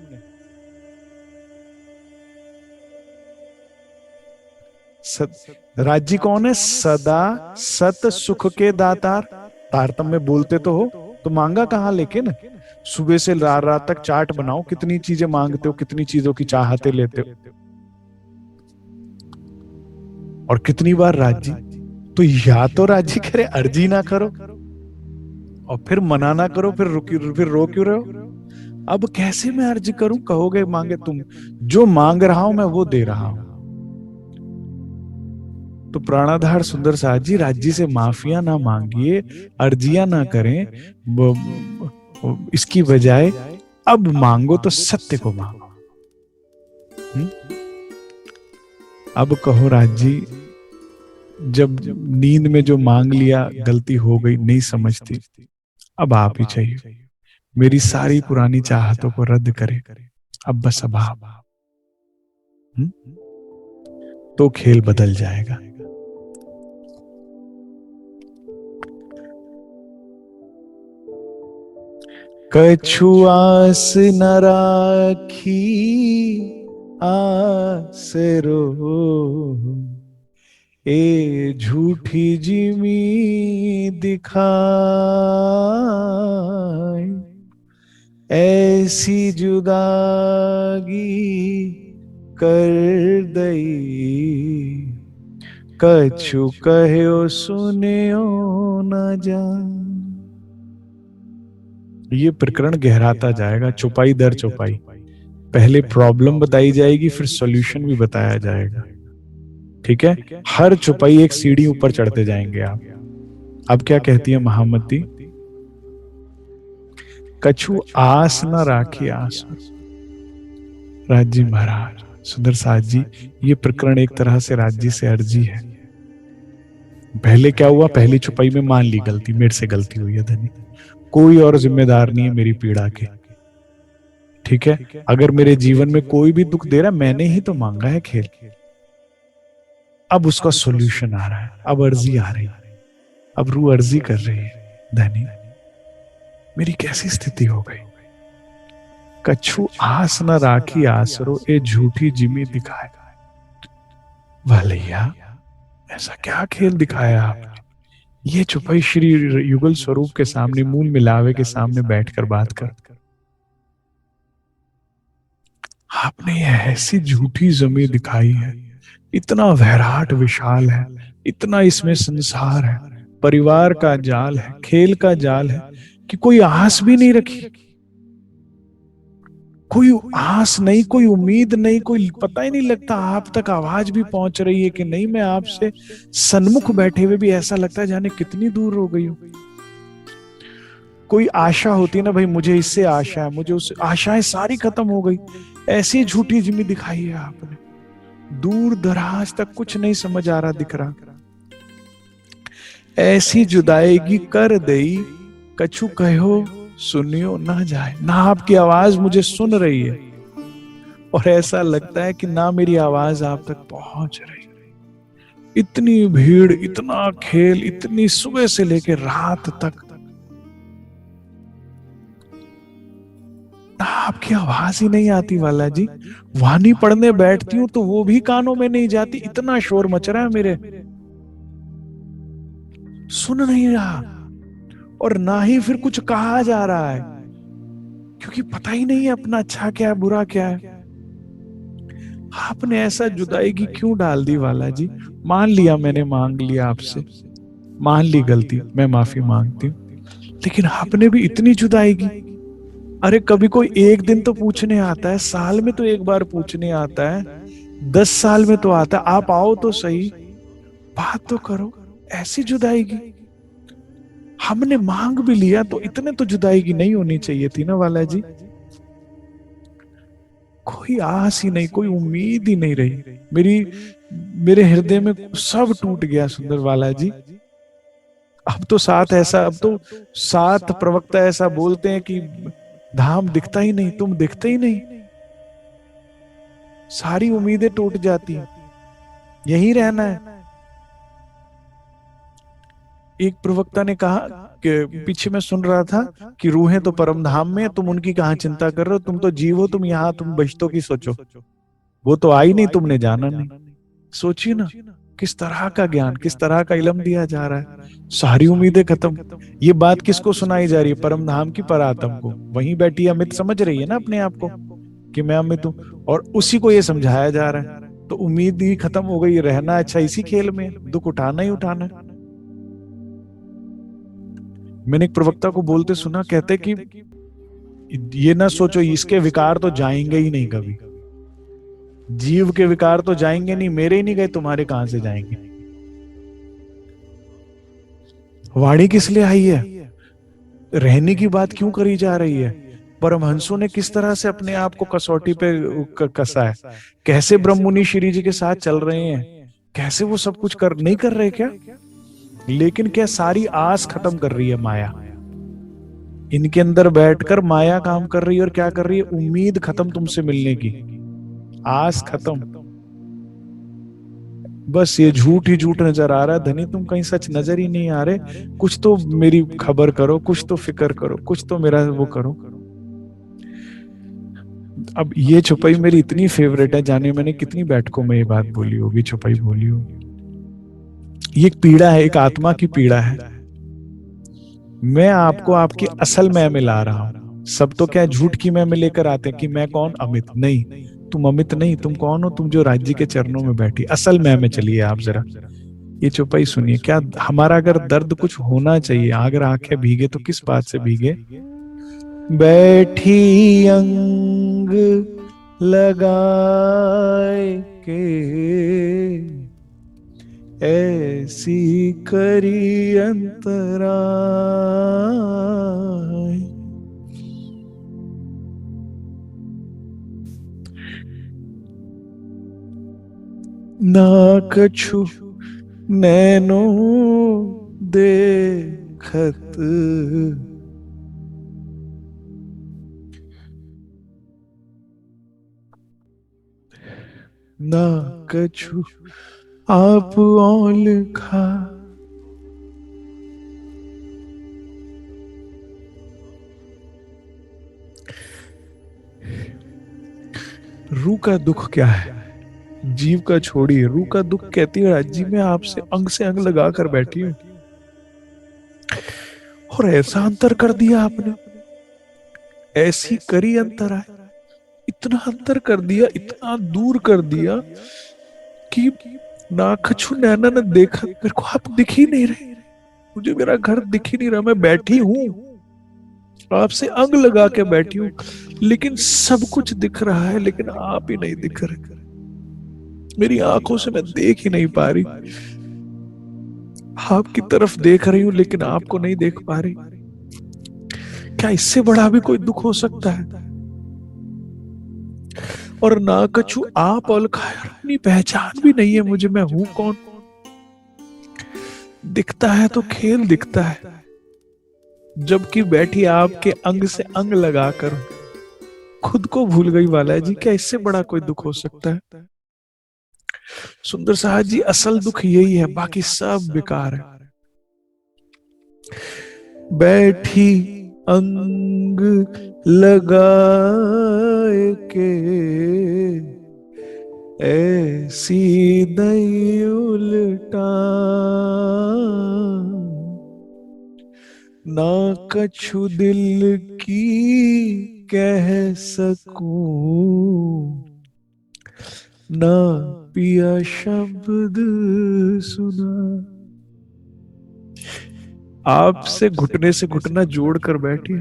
राज्य कौन है? सदा सत सुख के दातार। तारतम्य में बोलते तो हो, तो मांगा कहां लेकिन? सुबह से रात रात तक चाट बनाओ, कितनी चीजें मांगते हो, कितनी चीजों की चाहते लेते हो, और कितनी बार राज्य। तो या तो राज्य करे अर्जी ना करो, और फिर मना ना करो, फिर रो क्यों रहे हो? अब कैसे मैं अर्ज करूं? कहोगे मांगे तुम, जो मांग रहा हूं मैं वो दे रहा हूं। तो प्राणाधार सुंदर साहब जी, राज्य से माफिया ना मांगिए, अर्जियां ना करें, इसकी बजाय अब मांगो तो सत्य को मांगो। अब कहो राज्य, जब नींद में जो मांग लिया गलती हो गई, नहीं समझती, अब आप ही चाहिए। मेरी सारी पुरानी चाहतों को रद्द करे, अब बस अब आप। तो खेल बदल जाएगा। कछु आस न राखी आसरो, ए झूठी जिमी दिखाई, ऐसी जुदागी कर दई, कछु कहो सुनियो न जान। ये प्रकरण गहराता जाएगा, चौपाई दर चौपाई। पहले प्रॉब्लम बताई जाएगी, फिर सॉल्यूशन भी बताया जाएगा। ठीक है, हर चौपाई एक सीढ़ी ऊपर चढ़ते जाएंगे आप। अब क्या कहती है महामती? कछु आस न राखी आस। राज्य महाराज सुंदर साथ जी, ये प्रकरण एक तरह से राज्य से अर्जी है। पहले क्या हुआ? पहली चौपाई में मान ली गलती, मेरे से गलती हुई है धनी, कोई और जिम्मेदार नहीं है मेरी पीड़ा के। ठीक है, अगर मेरे जीवन में कोई भी दुख दे रहा है, मैंने ही तो मांगा है खेल। अब उसका सॉल्यूशन आ रहा है, अब अर्जी आ रही, अब रू अर्जी कर रही है, धनी मेरी कैसी स्थिति हो गई। कछु आस न राखी आसरो, ए झूठी जिमी दिखाए। भलैया ऐसा क्या खेल दिखाया आपने? ये चुपाई श्री युगल स्वरूप के सामने, मूल मिलावे के सामने बैठकर बात कर। आपने ये ऐसी झूठी जमी दिखाई है, इतना वैराट विशाल है, इतना इसमें संसार है, परिवार का जाल है, खेल का जाल है, कि कोई आस भी नहीं रखी, कोई आस नहीं, कोई उम्मीद नहीं, कोई पता ही नहीं लगता आप तक आवाज भी पहुंच रही है कि नहीं। मैं आपसे सन्मुख बैठे हुए भी ऐसा लगता है जाने कितनी दूर हो गई हूं। कोई आशा होती है ना भाई, मुझे इससे आशा है, मुझे उससे, आशाएं सारी खत्म हो गई। ऐसी झूठी जिम्मी दिखाई है आपने, दूर दराज तक कुछ नहीं समझ आ रहा, दिख रहा। ऐसी जुदाईगी कर दई, कछु कहो सुनियो ना जाए। ना आपकी आवाज मुझे सुन रही है, और ऐसा लगता है कि ना मेरी आवाज आप तक पहुंच रही। इतनी भीड़, इतना खेल, इतनी सुबह से लेकर रात तक, आपकी आवाज ही नहीं आती वाला जी। वाणी पढ़ने बैठती हूं तो वो भी कानों में नहीं जाती, इतना शोर मच रहा है मेरे, सुन नहीं रहा। और ना ही फिर कुछ कहा जा रहा है, क्योंकि पता ही नहीं है अपना अच्छा क्या है, बुरा क्या है। आपने ऐसा जुदाई की क्यों डाल दी वाला जी? मान लिया, मैंने मांग लिया आपसे, मान ली गलती, मैं माफी मांगती हूँ, लेकिन आपने भी इतनी जुदाई की। अरे कभी कोई एक दिन तो पूछने आता है, साल में तो एक बार पूछने आता है, 10 साल में तो आता है, आप आओ तो सही, बात तो करो। ऐसी जुदाई की हमने मांग भी लिया, तो इतने तो जुदाई की नहीं होनी चाहिए थी ना वाला जी। कोई आस ही नहीं, कोई उम्मीद ही नहीं रही मेरे हृदय में, सब टूट गया सुंदर वाला जी। अब तो सात प्रवक्ता ऐसा बोलते हैं कि धाम दिखता ही नहीं, तुम दिखते ही नहीं, सारी उम्मीदें टूट जाती, यही रहना है। एक प्रवक्ता ने कहा कि पीछे मैं सुन रहा था कि रूहें तो परम धाम में, तुम उनकी कहाँ चिंता कर रहे हो, तुम तो जीव हो, तुम यहाँ तुम बचतों की सोचो, वो तो आई नहीं, तुमने जाना नहीं। सोचिए ना, किस तरह का ज्ञान, किस तरह का इल्म दिया जा रहा है। सारी उम्मीदें खत्म। ये बात किसको सुनाई जा रही है? परम धाम की परात्म को। वहीं बैठी अमित समझ रही है ना अपने आप को कि मैं अमित हूं, और उसी को ये समझाया जा रहा है। तो उम्मीद ही खत्म हो गई, रहना अच्छा इसी खेल में, दुख उठाना ही उठाना है। मैंने एक प्रवक्ता को बोलते सुना, कहते कि ये ना सोचो इसके विकार तो जाएंगे ही नहीं कभी, जीव के विकार तो जाएंगे नहीं, मेरे ही नहीं गए, तुम्हारे कहां से जाएंगे। वाणी किस लिए आई है? रहने की बात क्यों करी जा रही है? परमहंसों ने किस तरह से अपने आप को कसौटी पे कसा है, कैसे ब्रह्म मुनि श्री जी के साथ चल रहे हैं, कैसे वो सब कुछ कर नहीं कर रहे क्या? लेकिन क्या सारी आस खत्म कर रही है माया। इनके अंदर बैठकर माया काम कर रही है, और क्या कर रही है? उम्मीद खत्म तुमसे मिलने की, आस खत्म। बस ये झूठ ही झूठ नजर आ रहा है धनी, तुम कहीं सच नजर ही नहीं आ रहे। कुछ तो मेरी खबर करो, कुछ तो फिक्र करो, कुछ तो मेरा वो करो। अब ये छुपाई मेरी इतनी फेवरेट है, जाने मैंने कितनी बैठकों में ये बात बोली होगी, छुपाई बोली होगी। ये एक पीड़ा है, एक आत्मा की पीड़ा है। मैं आपको आपकी असल मैं में ला रहा हूं। सब तो क्या झूठ की मैं में लेकर आते हैं कि मैं कौन, अमित नहीं। तुम अमित नहीं, तुम कौन हो? तुम जो राज्य के चरणों में बैठी असल मैं में चलिए आप जरा। ये चौपाई सुनिए, क्या हमारा अगर दर्द कुछ होना चाहिए, अगर आंखें भीगे तो किस बात से भीगे? बैठी अंग लगाए के ऐसी करी अंतराय, ना कछु नैनो देखत, ना कछु आप औल खा। रूह का दुख क्या है? जीव का छोड़िए, रूह का दुख कहती है राज्य में आपसे अंग से अंग लगा कर बैठी हूं, और ऐसा अंतर कर दिया आपने, ऐसी करी अंतर है, इतना अंतर कर दिया, इतना दूर कर दिया कि ना कछु नैना ने देखा। मेरे को आप दिख ही नहीं रहे, मुझे मेरा घर दिख ही नहीं रहा। मैं बैठी हूं, आपसे अंग लगा के बैठी हूं, लेकिन सब कुछ दिख रहा है, लेकिन आप ही नहीं दिख रहे। मेरी आंखों से मैं देख ही नहीं पा रही, आपकी तरफ देख रही हूं लेकिन आपको नहीं देख पा रही। क्या इससे बड़ा भी कोई दुख हो सकता है? और ना कछु आप अलखा है, अपनी पहचान भी नहीं है मुझे, मैं हूं कौन? दिखता है तो खेल दिखता है, जबकि बैठी आपके अंग से अंग लगाकर खुद को भूल गई वाला है जी। क्या इससे बड़ा कोई दुख हो सकता है? सुंदर साहब जी, असल दुख यही है, बाकी सब बेकार है। बैठी अंग लगाए के ऐसी दई उल्टा, ना कछु दिल की कह सकूं, ना पिया शब्द सुना। आपसे घुटने से घुटना जोड़कर बैठी,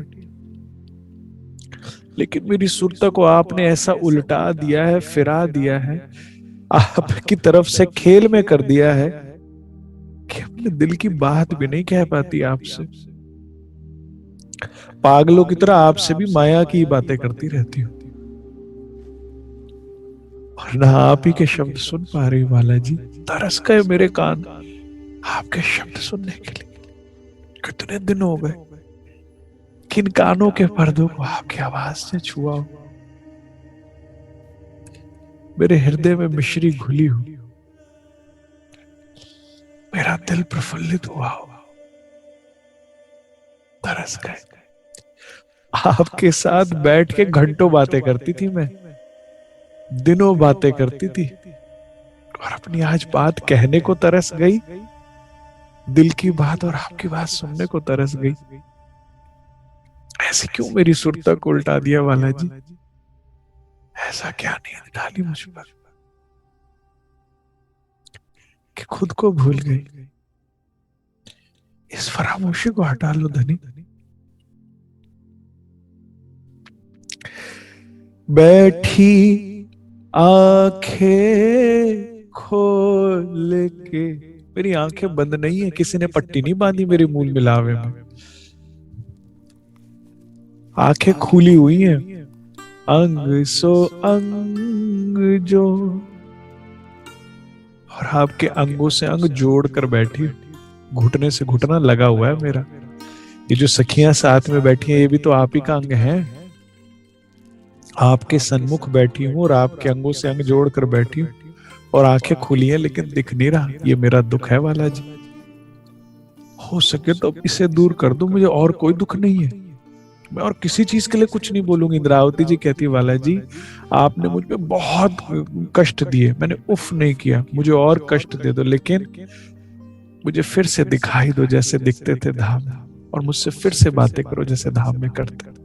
लेकिन मेरी सुरता को आपने ऐसा उल्टा दिया है, फिरा दिया है, आपकी तरफ से खेल में कर दिया है कि अपने दिल की बात भी नहीं कह पाती आपसे। पागलों की तरह आपसे भी माया की बातें करती रहती हूँ, और ना आप ही के शब्द सुन पा रही वाला जी। तरस गए मेरे कान आपके शब्द सुनने के लिए। कितने दिन हो गए किन कानों के पर्दों को आपकी आवाज से छुआ हो। मेरे हृदय में मिश्री घुली हो, मेरा दिल प्रफुल्लित हुआ हो। तरस गए। आपके साथ बैठ के घंटों बातें करती थी मैं, दिनों बातें करती थी, और अपनी आज बात कहने को तरस गई, दिल की बात और आपकी बात सुनने को तरस गई। ऐसे क्यों मेरी सुरता को उल्टा दिया बालाजी? ऐसा क्या नींद डाली मुझ पर कि खुद को भूल गई? इस फरामोशी को हटा लो धनी। बैठी आंखें खोल के, मेरी आंखें बंद नहीं है, किसी ने पट्टी नहीं बांधी मेरे मूल मिलावे में, आंखें खुली हुई हैं, अंग सो अंग जो, और आपके अंगों से अंग जोड़ कर बैठी, घुटने से घुटना लगा हुआ है मेरा। ये जो सखियां साथ में बैठी हैं, ये भी तो आप ही का अंग है। आपके सन्मुख बैठी हूं और आपके अंगों से अंग जोड़ कर बैठी हूं, और आंखें खुली हैं लेकिन दिख नहीं रहा। ये मेरा दुख है बालाजी। हो सके तो इसे दूर कर दो, मुझे और कोई दुख नहीं है। मैं और किसी चीज के लिए कुछ नहीं बोलूंगी। इंद्रावती जी कहती है, बालाजी आपने मुझ पे बहुत कष्ट दिए, मैंने उफ नहीं किया, मुझे और कष्ट दे दो, लेकिन मुझे फिर से दिखाई दो जैसे दिखते थे धाम, और मुझसे फिर से बातें करो जैसे धाम में करते।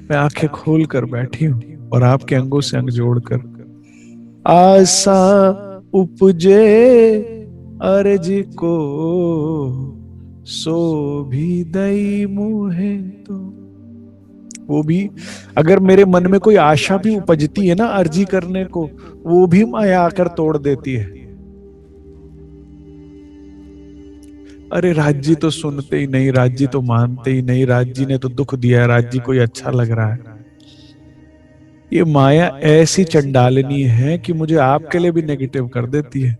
मैं आंखें खोल कर बैठी हूं और आपके अंगों से अंग जोड़कर, आशा उपजे अर्ज को सो भी दई मुहे तो। वो भी, अगर मेरे मन में कोई आशा भी उपजती है ना अर्जी करने को, वो भी माया आकर तोड़ देती है। अरे राज्य तो सुनते ही नहीं, राज्य तो मानते ही नहीं, राज्य ने तो दुख दिया है, राज्य कोई अच्छा लग रहा है। ये माया ऐसी चंडालिनी है कि मुझे आपके लिए भी नेगेटिव कर देती है,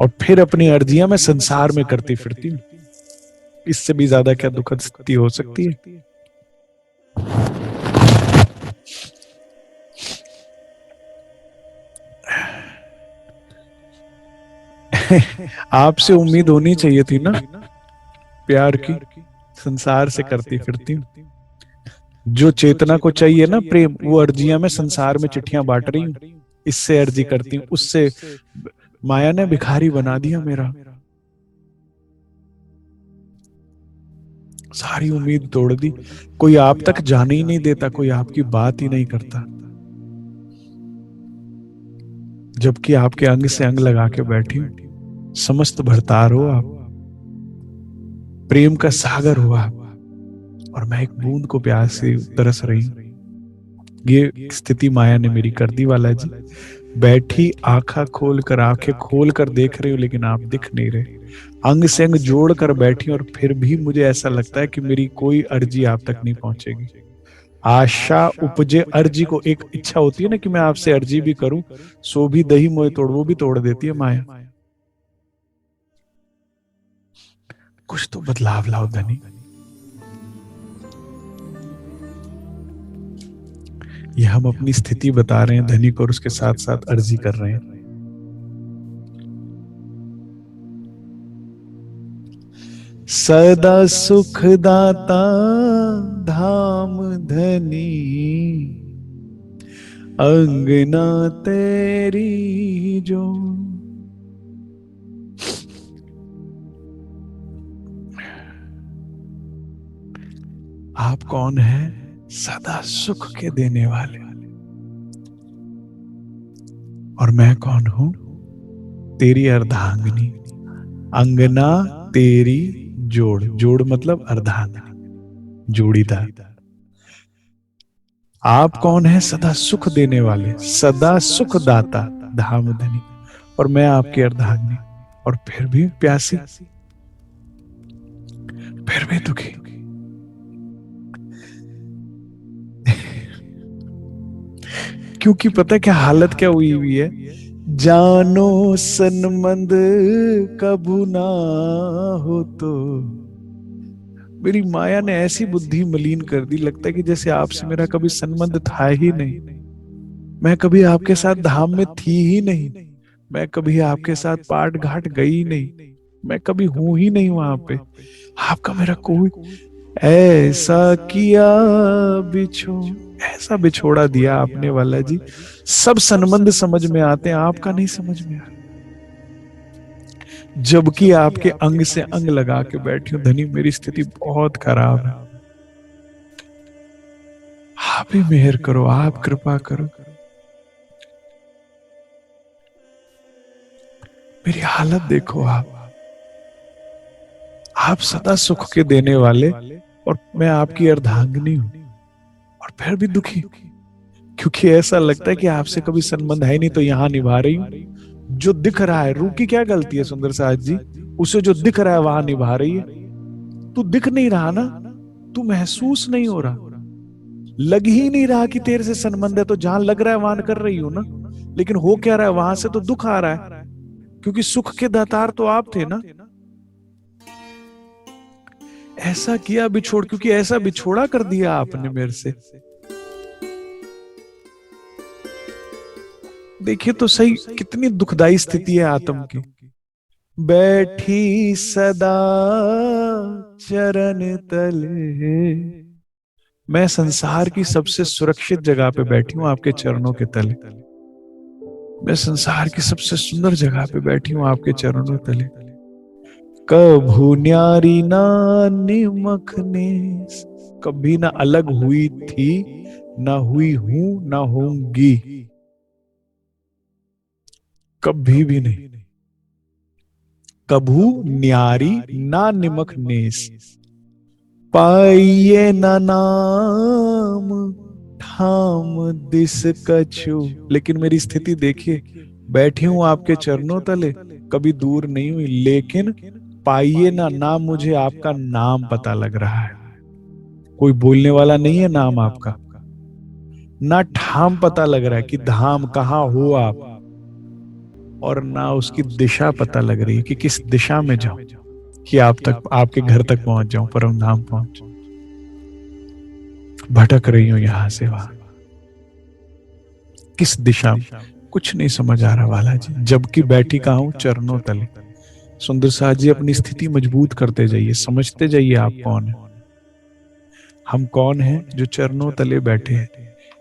और फिर अपनी अर्जियां मैं संसार में करती फिरती हूँ। इससे भी ज्यादा क्या दुखद स्थिति हो सकती है? आपसे उम्मीद होनी चाहिए थी ना प्यार की, संसार से करती फिरती हूँ। जो चेतना को चाहिए ना प्रेम, वो अर्जियां मैं संसार में चिट्ठियां बांट रही हूँ, इससे अर्जी करती हूँ, उससे माया ने भिखारी बना दिया मेरा। सारी उम्मीद तोड़ दी, कोई आप तक जाने ही नहीं देता, कोई आपकी बात ही नहीं करता, जबकि आपके अंग से अंग लगा के बैठी हूं। समस्त भरतार हो आप, प्रेम का सागर हो आप, और मैं एक बूंद को प्यास से तरस रही हूं। ये स्थिति माया ने मेरी कर दी बालाजी। बैठी आंखें खोल कर देख रही हूं, लेकिन आप दिख नहीं रहे। अंग से अंग जोड़ कर बैठी, और फिर भी मुझे ऐसा लगता है कि मेरी कोई अर्जी आप तक नहीं पहुंचेगी। आशा उपजे अर्जी को, एक इच्छा होती है ना कि मैं आपसे अर्जी भी करूं, सो भी दही मोए तोड़, वो भी तोड़ देती है माया। कुछ तो बदलाव लाओ धनी। ये हम अपनी स्थिति बता रहे हैं धनी को, और उसके साथ साथ अर्जी कर रहे हैं। सदा सुखदाता धाम धनी, अंगना तेरी जो। आप कौन है? सदा सुख के देने वाले। और मैं कौन हूं? तेरी अर्धांगिनी, अंगना तेरी जोड़। जोड़ मतलब अर्धांगिनी, जोड़ीदार। आप कौन है? सदा सुख देने वाले, सदा सुख दाता धाम धनी, और मैं आपकी अर्धांगिनी, और फिर भी प्यासी, फिर भी दुखी। क्योंकि पता है क्या हालत क्या हुई हुई है? जानो सनमंद कबू ना हो तो। मेरी माया ने ऐसी बुद्धि मलिन कर दी, लगता है कि जैसे आपसे मेरा कभी संबंध था ही नहीं। मैं कभी आपके साथ धाम में थी ही नहीं, मैं कभी आपके साथ पाठ घाट गई नहीं, मैं कभी हूं ही नहीं वहां पे। आपका मेरा कोई ऐसा किया बिछो, ऐसा बिछोड़ा दिया आपने वाला जी। सब संबंध समझ में आते हैं, आपका नहीं समझ में आ रहा। जबकि आपके अंग से अंग लगा के बैठी हूं धनी, मेरी स्थिति बहुत खराब है। आप ही मेहर करो, आप कृपा करो। मेरी हालत देखो आप सदा सुख के देने वाले, और मैं आपकी अर्धांगिनी हूं, और फिर भी दुखी, क्योंकि ऐसा लगता है कि आपसे कभी संबंध है नहीं तो यहां निभा रही हूं। जो दिख रहा है, रू की क्या गलती है सुंदर साज जी, उसे जो दिख रहा है वहां निभा रही है। तू दिख नहीं रहा ना, तू महसूस नहीं हो रहा, लग ही नहीं रहा कि तेरे से संबंध है, तो जहां लग रहा है वहां कर रही हूं ना। लेकिन हो क्या रहा है, वहां से तो दुख आ रहा है, क्योंकि सुख के दातार तो आप थे ना। ऐसा किया बिछोड़, क्योंकि ऐसा बिछोड़ा कर दिया आपने मेरे से। देखिए तो सही, कितनी दुखदाई स्थिति है आत्म की। बैठी सदा चरण तले, मैं संसार की सबसे सुरक्षित जगह पे बैठी हूं आपके चरणों के तले। मैं संसार की सबसे सुंदर जगह पे बैठी हूं आपके चरणों तले। कभू न्यारी ना निमखने, कभी ना अलग हुई थी, ना हुई हूं, ना होंगी, कभी भी नहीं। कभू न्यारी ना निमख नेस, पाइये न नाम ठाम दिस कछु। लेकिन मेरी स्थिति देखिए, बैठी हूं आपके चरणों तले, कभी दूर नहीं हुई, लेकिन पाइये ना मुझे आपका नाम पता लग रहा है। कोई बोलने वाला नहीं है नाम आपका, ना ठाम पता लग रहा है कि धाम कहाँ हो आप, और ना उसकी दिशा पता लग रही है कि किस दिशा में जाऊं, कि आप तक, आपके घर तक पहुंच जाऊं, परम धाम पहुंच। भटक रही हूं यहां से वहां, किस दिशा में कुछ नहीं समझ आ रहा वाला जी, जबकि बैठी कहा हूं चरणों तले। सुंदर साज जी, अपनी स्थिति मजबूत करते जाइए, समझते जाइए आप कौन है। हम कौन हैं जो चरणों तले बैठे हैं,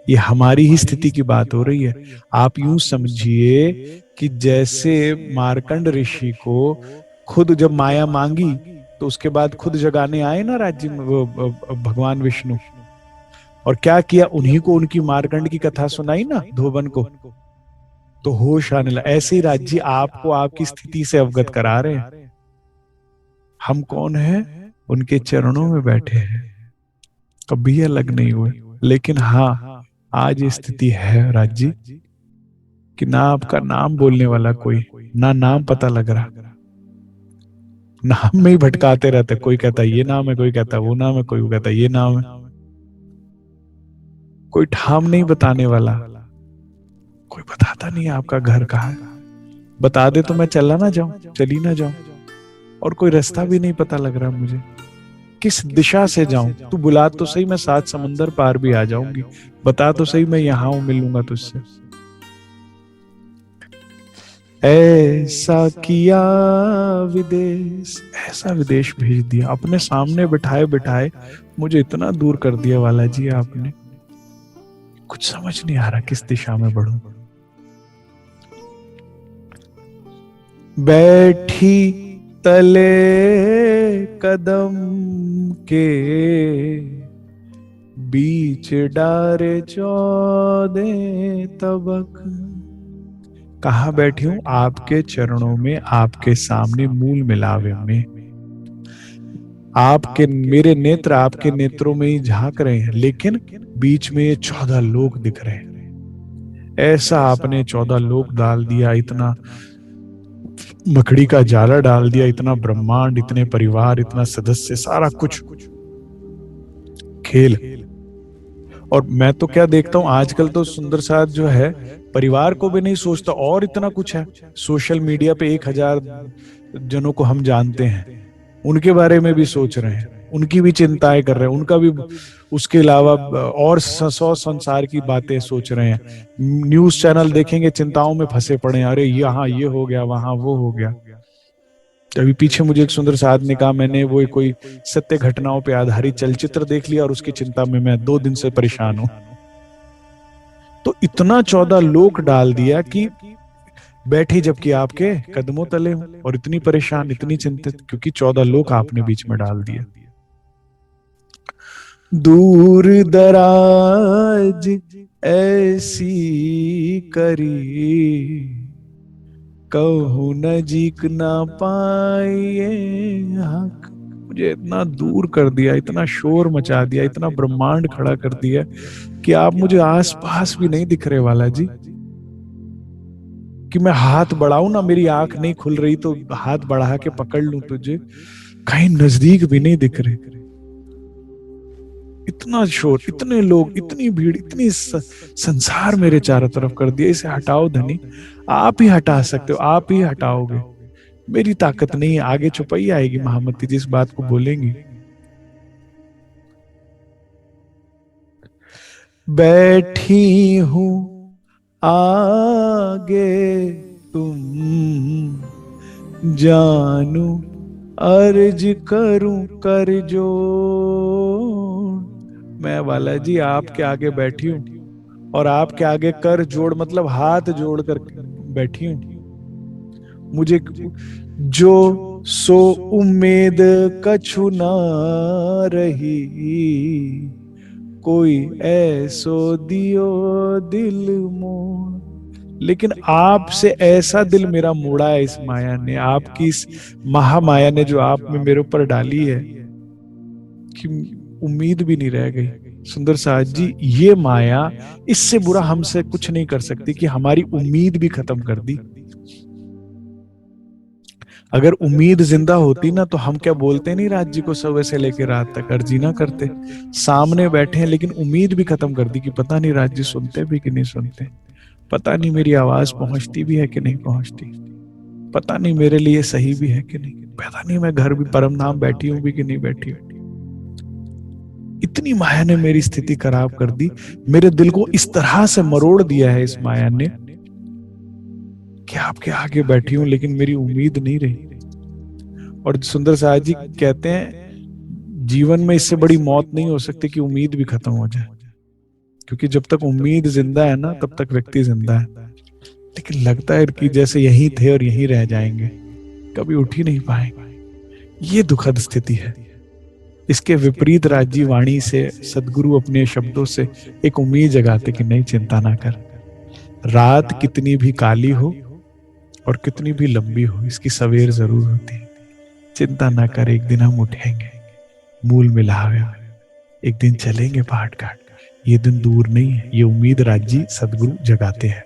ये हमारी ही स्थिति की बात हो रही है। आप यूं समझिए कि जैसे मार्कंड ऋषि को खुद जब माया मांगी, तो उसके बाद खुद जगाने आए ना राज्य में वो भगवान विष्णु, और क्या किया, उन्हीं को उनकी मार्कंड की कथा सुनाई ना धोबन को, तो होश आने लगा। ऐसे ही राज्य आपको आपकी स्थिति से अवगत करा रहे हैं। हम कौन है, उनके चरणों में बैठे हैं, कभी अलग नहीं हुए। लेकिन हाँ, आज ये स्थिति है राज्य कि ना आपका नाम बोलने वाला कोई, ना नाम पता लग रहा, नाम में ही भटकाते रहते। कोई कहता है ये नाम है, कोई कहता है वो नाम है, कोई कहता है ये नाम है। कोई ठाम नहीं बताने वाला, कोई बताता नहीं आपका घर कहाँ है। बता दे तो मैं चला ना जाऊं, चली ना जाऊं, और कोई रास्ता भी नहीं पता लग रहा मुझे, किस दिशा से जाऊं। तू बुला तो सही, मैं 7 समंदर पार भी आ जाऊंगी, बता तो सही, मैं यहां हूं, मिलूंगा तुझसे। ऐसा किया विदेश, ऐसा विदेश भेज दिया, अपने सामने बिठाए बिठाए मुझे इतना दूर कर दिया वाला जी आपने। कुछ समझ नहीं आ रहा किस दिशा में बढ़ूं। बैठी तले कदम के, बीच डारे चौदे तबक। कहाँ बैठी हूं, आपके चरणों में, आपके सामने मूल मिलावे में। आपके, मेरे नेत्र आपके नेत्रों में ही झांक रहे हैं, लेकिन बीच में ये 14 लोक दिख रहे हैं। ऐसा आपने 14 लोक डाल दिया, इतना मकड़ी का जाला डाल दिया, इतना ब्रह्मांड, इतने परिवार, इतना सदस्य, सारा कुछ खेल। और मैं तो क्या देखता हूं आजकल, तो सुंदर साथ जो है परिवार को भी नहीं सोचता, और इतना कुछ है। सोशल मीडिया पे 1000 जनों को हम जानते हैं, उनके बारे में भी सोच रहे हैं, उनकी भी चिंताएं कर रहे हैं, उनका भी, उसके अलावा और 100 संसार की बातें सोच रहे हैं। न्यूज चैनल देखेंगे, चिंताओं में फंसे पड़े हैं, अरे यहाँ ये हो गया, वहां वो हो गया। अभी पीछे मुझे एक सुंदर साध ने कहा, मैंने वो कोई सत्य घटनाओं पे आधारित चलचित्र देख लिया और उसकी चिंता में मैं 2 दिन से परेशान हूं। तो इतना 14 लोक डाल दिया कि बैठी जबकि आपके कदमों तले हूं, और इतनी परेशान, इतनी चिंतित, क्योंकि 14 लोक आपने बीच में डाल दिया। दूर दराज ऐसी करी, कहूँ नजीक ना पाइए हक। मुझे इतना दूर कर दिया, इतना शोर मचा दिया, इतना ब्रह्मांड खड़ा कर दिया कि आप मुझे आस पास भी नहीं दिख रहे वाला जी। कि मैं हाथ बढ़ाऊं ना, मेरी आंख नहीं खुल रही तो हाथ बढ़ा के पकड़ लूं तुझे, कहीं नजदीक भी नहीं दिख रहे। इतना शोर, इतने लोग, इतनी भीड़, इतनी संसार मेरे चारों तरफ कर दिया। इसे हटाओ धनी, आप ही हटा सकते हो, आप ही हटाओगे, मेरी ताकत नहीं है। आगे चुपाई आएगी महामती जी इस बात को बोलेंगी। बैठी हूं आगे तुम, जानू अर्ज करूं कर जो। मैं वाला जी आपके आगे बैठी हूं, और आपके आगे कर जोड़ मतलब हाथ जोड़ कर बैठी हूं। मुझे जो सो उम्मीद कछु ना रही, कोई ऐसो दियो दिल मोड़। लेकिन आपसे ऐसा दिल मेरा मोड़ा है इस माया ने, आपकी इस महामाया ने जो आप में मेरे ऊपर डाली है, कि उम्मीद भी नहीं रह गई। सुंदर साथ जी, ये माया, इससे बुरा हमसे कुछ नहीं कर सकती कि हमारी उम्मीद भी खत्म कर दी। अगर उम्मीद जिंदा होती ना तो हम क्या बोलते नहीं राज जी को सुबह से लेकर रात तक, अर्जी ना करते। सामने बैठे हैं लेकिन उम्मीद भी खत्म कर दी कि पता नहीं राज जी सुनते भी कि नहीं सुनते, पता नहीं मेरी आवाज पहुंचती भी है कि नहीं पहुंचती, पता नहीं मेरे लिए सही भी है कि नहीं, पता नहीं मैं घर भी परम धाम बैठी हूं भी कि नहीं बैठी हूं। इतनी माया ने मेरी स्थिति खराब कर दी, मेरे दिल को इस तरह से मरोड़ दिया है इस माया ने कि आपके आगे बैठी हूं लेकिन मेरी उम्मीद नहीं रही। और सुंदर साहब जी कहते हैं, जीवन में इससे बड़ी मौत नहीं हो सकती कि उम्मीद भी खत्म हो जाए, क्योंकि जब तक उम्मीद जिंदा है ना तब तक व्यक्ति जिंदा है। लेकिन लगता है कि जैसे यहीं थे और यहीं रह जाएंगे, कभी उठ ही नहीं पाएंगे। ये दुखद स्थिति है। इसके विपरीत राजी वाणी से सदगुरु अपने शब्दों से एक उम्मीद जगाते कि नहीं, चिंता ना कर, रात कितनी भी काली हो और कितनी भी लंबी हो, इसकी सवेर जरूर होती है। चिंता ना कर, एक दिन हम उठेंगे, मूल मिलावे, एक दिन चलेंगे पाट घाट, ये दिन दूर नहीं है। ये उम्मीद राजी सदगुरु जगाते हैं,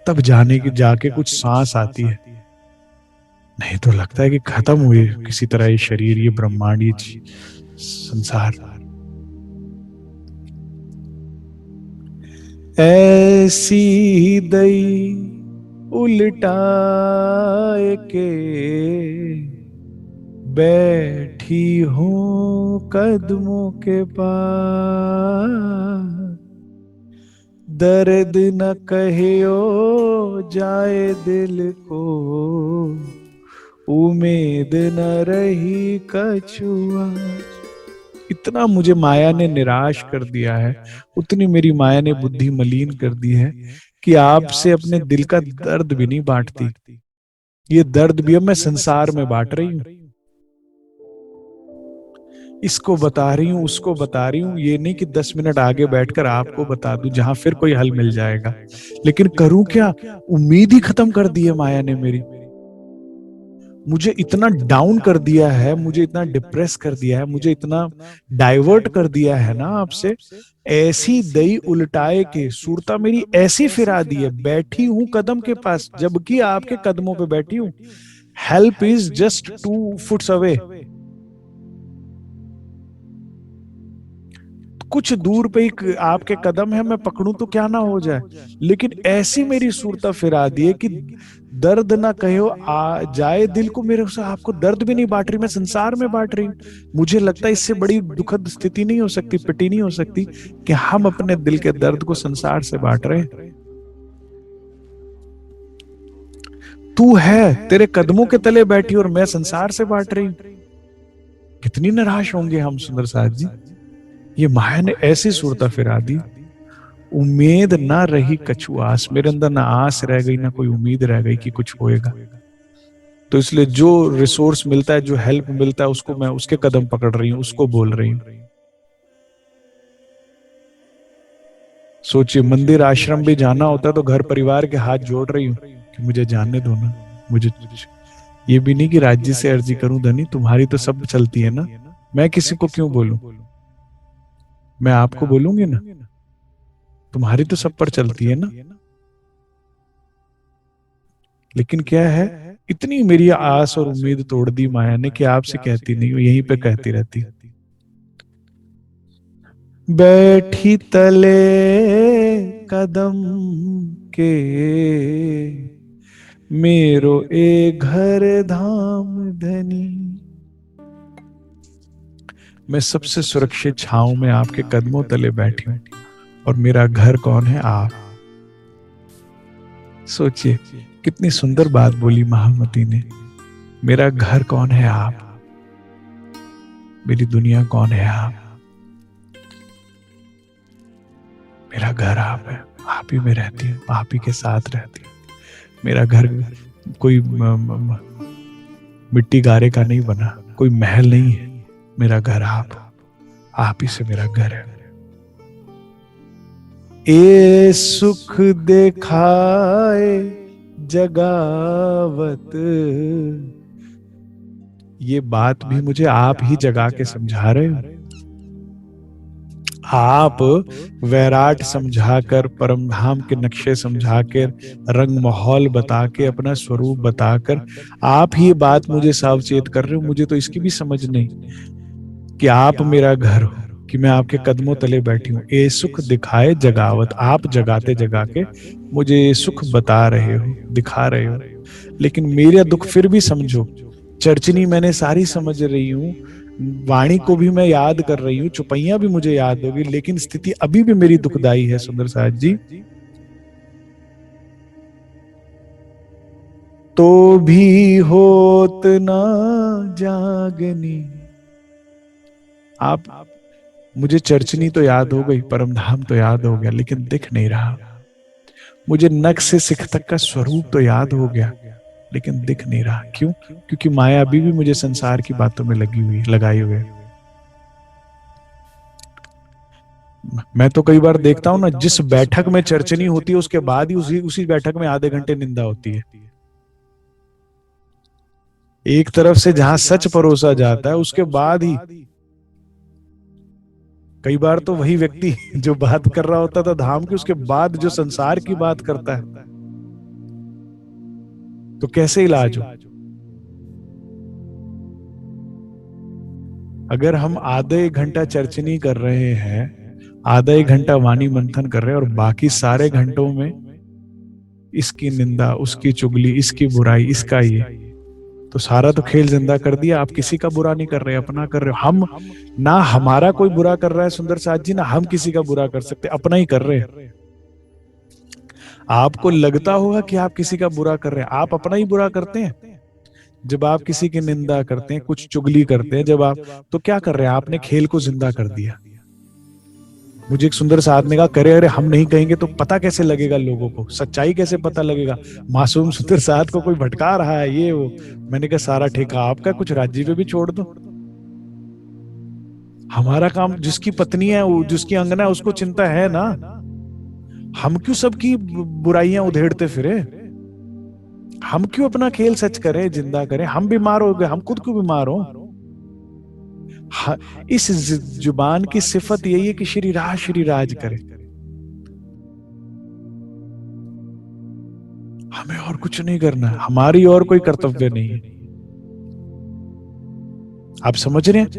तब जाने की जाके कुछ सांस आती है। नहीं तो लगता है कि खत्म हुए किसी तरह ये शरीर, ये ब्रह्मांड, ये संसार। ऐसी दई उल्टाए के बैठी हूं कदमों के पास, दर्द न कहियो जाए दिल को, उम्मीद न रही कछुआ। इतना मुझे माया ने निराश कर दिया है, उतनी मेरी माया ने बुद्धि मलिन कर दी है कि आपसे अपने दिल का दर्द भी नहीं बांटती। ये दर्द भी अब मैं संसार में बांट रही हूं, इसको बता रही हूं, उसको बता रही हूं। ये नहीं कि 10 मिनट आगे बैठकर आपको बता दूं जहां फिर कोई हल मिल जाएगा, लेकिन करूं क्या, उम्मीद ही खत्म कर दी है माया ने मेरी। मुझे इतना डाउन कर दिया है, मुझे इतना डिप्रेस कर दिया है, मुझे इतना डाइवर्ट कर दिया है ना आपसे। ऐसी दई उल्टाए के सूरता मेरी ऐसी फिरा दी है, बैठी हूं कदम के पास जबकि आपके कदमों पे बैठी हूं। Help is just 2 foots away, कुछ दूर पे ही आपके कदम है, मैं पकड़ूं तो क्या ना हो जाए। लेकिन ऐसी मेरी सूरता फिरा दी है कि दर्द ना कहो आ जाए दिल को मेरे से, आपको दर्द भी नहीं बांट रही, मैं संसार में बांट रही हूँ। मुझे लगता है इससे बड़ी दुखद स्थिति नहीं हो सकती, पिटी नहीं हो सकती कि हम अपने दिल के दर्द को संसार से बांट रहे हैं। तू है, तेरे कदमों के तले बैठी और मैं संसार से बांट रही हूं। कितनी निराश होंगे हम सुंदर साथ जी। ये माया ने ऐसी सूरता फिरा दी, उम्मीद ना रही कछु आस, मेरे अंदर ना आस रह गई ना कोई उम्मीद रह गई कि कुछ होएगा। तो इसलिए जो रिसोर्स मिलता है, जो हेल्प मिलता है, उसको मैं उसके कदम पकड़ रही हूँ, उसको बोल रही हूँ। सोचिए, मंदिर आश्रम भी जाना होता है तो घर परिवार के हाथ जोड़ रही हूँ कि मुझे जाने दो ना। मुझे ये भी नहीं कि राज्य से अर्जी करूं, धनी तुम्हारी तो सब चलती है ना, मैं किसी को क्यों बोलूं, मैं आपको बोलूंगी ना, तुम्हारी तो सब पर चलती है ना। लेकिन क्या है, इतनी मेरी आस और उम्मीद तोड़ दी माया ने कि आपसे कहती नहीं हूँ, यहीं पे कहती रहती। बैठी तले कदम के, मेरो ए घर धाम धनी। मैं सबसे सुरक्षित छांव में आपके कदमों तले बैठी हूं, और मेरा घर कौन है? आप। सोचिए, कितनी सुंदर बात बोली महामती ने। मेरा घर कौन है? आप। मेरी दुनिया कौन है? आप। मेरा घर आप है, आप ही में रहती हूँ, आप ही के साथ रहती हूँ। मेरा घर कोई मिट्टी गारे का नहीं बना, कोई महल नहीं है। मेरा घर आप ही से मेरा घर है। ए सुख देखाए जगावत, ये बात भी मुझे आप ही जगा के समझा रहे हो। आप वैराट समझाकर, परम धाम के नक्शे समझाकर, रंग माहौल बता के, अपना स्वरूप बताकर आप ही ये बात मुझे सावचेत कर रहे हो। मुझे तो इसकी भी समझ नहीं कि आप मेरा घर हो, कि मैं आपके कदमों तले बैठी हूं। ए सुख दिखाए जगावत, आप जगाते जगा के मुझे सुख बता रहे हो, दिखा रहे हो। लेकिन मेरा दुख फिर भी समझो। चर्चनी मैंने सारी समझ रही हूँ, वाणी को भी मैं याद कर रही हूँ, चुपैया भी मुझे याद होगी, लेकिन स्थिति अभी भी मेरी दुखदाई है सुंदर साथ जी। तो भी होत ना जागनी। आप, मुझे चर्चनी तो याद हो गई, परमधाम तो याद हो गया, लेकिन दिख नहीं रहा। मुझे नख से सिख तक का स्वरूप तो याद हो गया, लेकिन दिख नहीं रहा। क्यों? क्योंकि माया अभी भी मुझे संसार की बातों में लगी हुई, लगाए हुए। मैं तो कई बार देखता हूं ना, जिस बैठक में चर्चनी होती है उसके बाद ही उसी उसी बैठक में आधे घंटे निंदा होती है। एक तरफ से जहां सच परोसा जाता है उसके बाद ही कई बार तो वही व्यक्ति जो बात कर रहा होता था धाम की, उसके बाद जो संसार की बात करता है, तो कैसे इलाज हो? अगर हम आधे एक घंटा चर्चनी कर रहे हैं, आधा एक घंटा वाणी मंथन कर रहे हैं, और बाकी सारे घंटों में इसकी निंदा, उसकी चुगली, इसकी बुराई, इसका ये, तो सारा तो खेल जिंदा कर दिया। आप किसी का बुरा नहीं कर रहे, अपना कर रहे हो। हम ना, हमारा कोई बुरा कर रहा है सुंदर साथ जी, ना हम किसी का बुरा कर सकते, अपना ही कर रहे हैं। आपको लगता होगा कि आप किसी का बुरा कर रहे हैं, आप अपना ही बुरा करते हैं। जब आप किसी की निंदा करते हैं, कुछ चुगली करते हैं, जब आप, तो क्या कर रहे हैं? आपने खेल को जिंदा कर दिया। मुझे एक सुंदर सा आदमी कहा, करे अरे हम नहीं कहेंगे तो पता कैसे लगेगा लोगों को, सच्चाई कैसे पता लगेगा? मासूम सुंदर साथ को कोई भटका रहा है, ये वो। मैंने कहा सारा ठेका आपका, कुछ राज्य पे भी छोड़ दो। हमारा काम, जिसकी पत्नी है, जिसकी अंगना है, उसको चिंता है ना। हम क्यों सबकी बुराइयां उधेड़ते फिरे? हम क्यों अपना खेल सच करें, जिंदा करें? हम बीमार हो गए, हम खुद क्यों बीमार हो? इस जुबान की सिफत यही है कि श्री राज करे। हमें और कुछ नहीं करना, हमारी और कोई कर्तव्य नहीं है। आप समझ रहे हैं?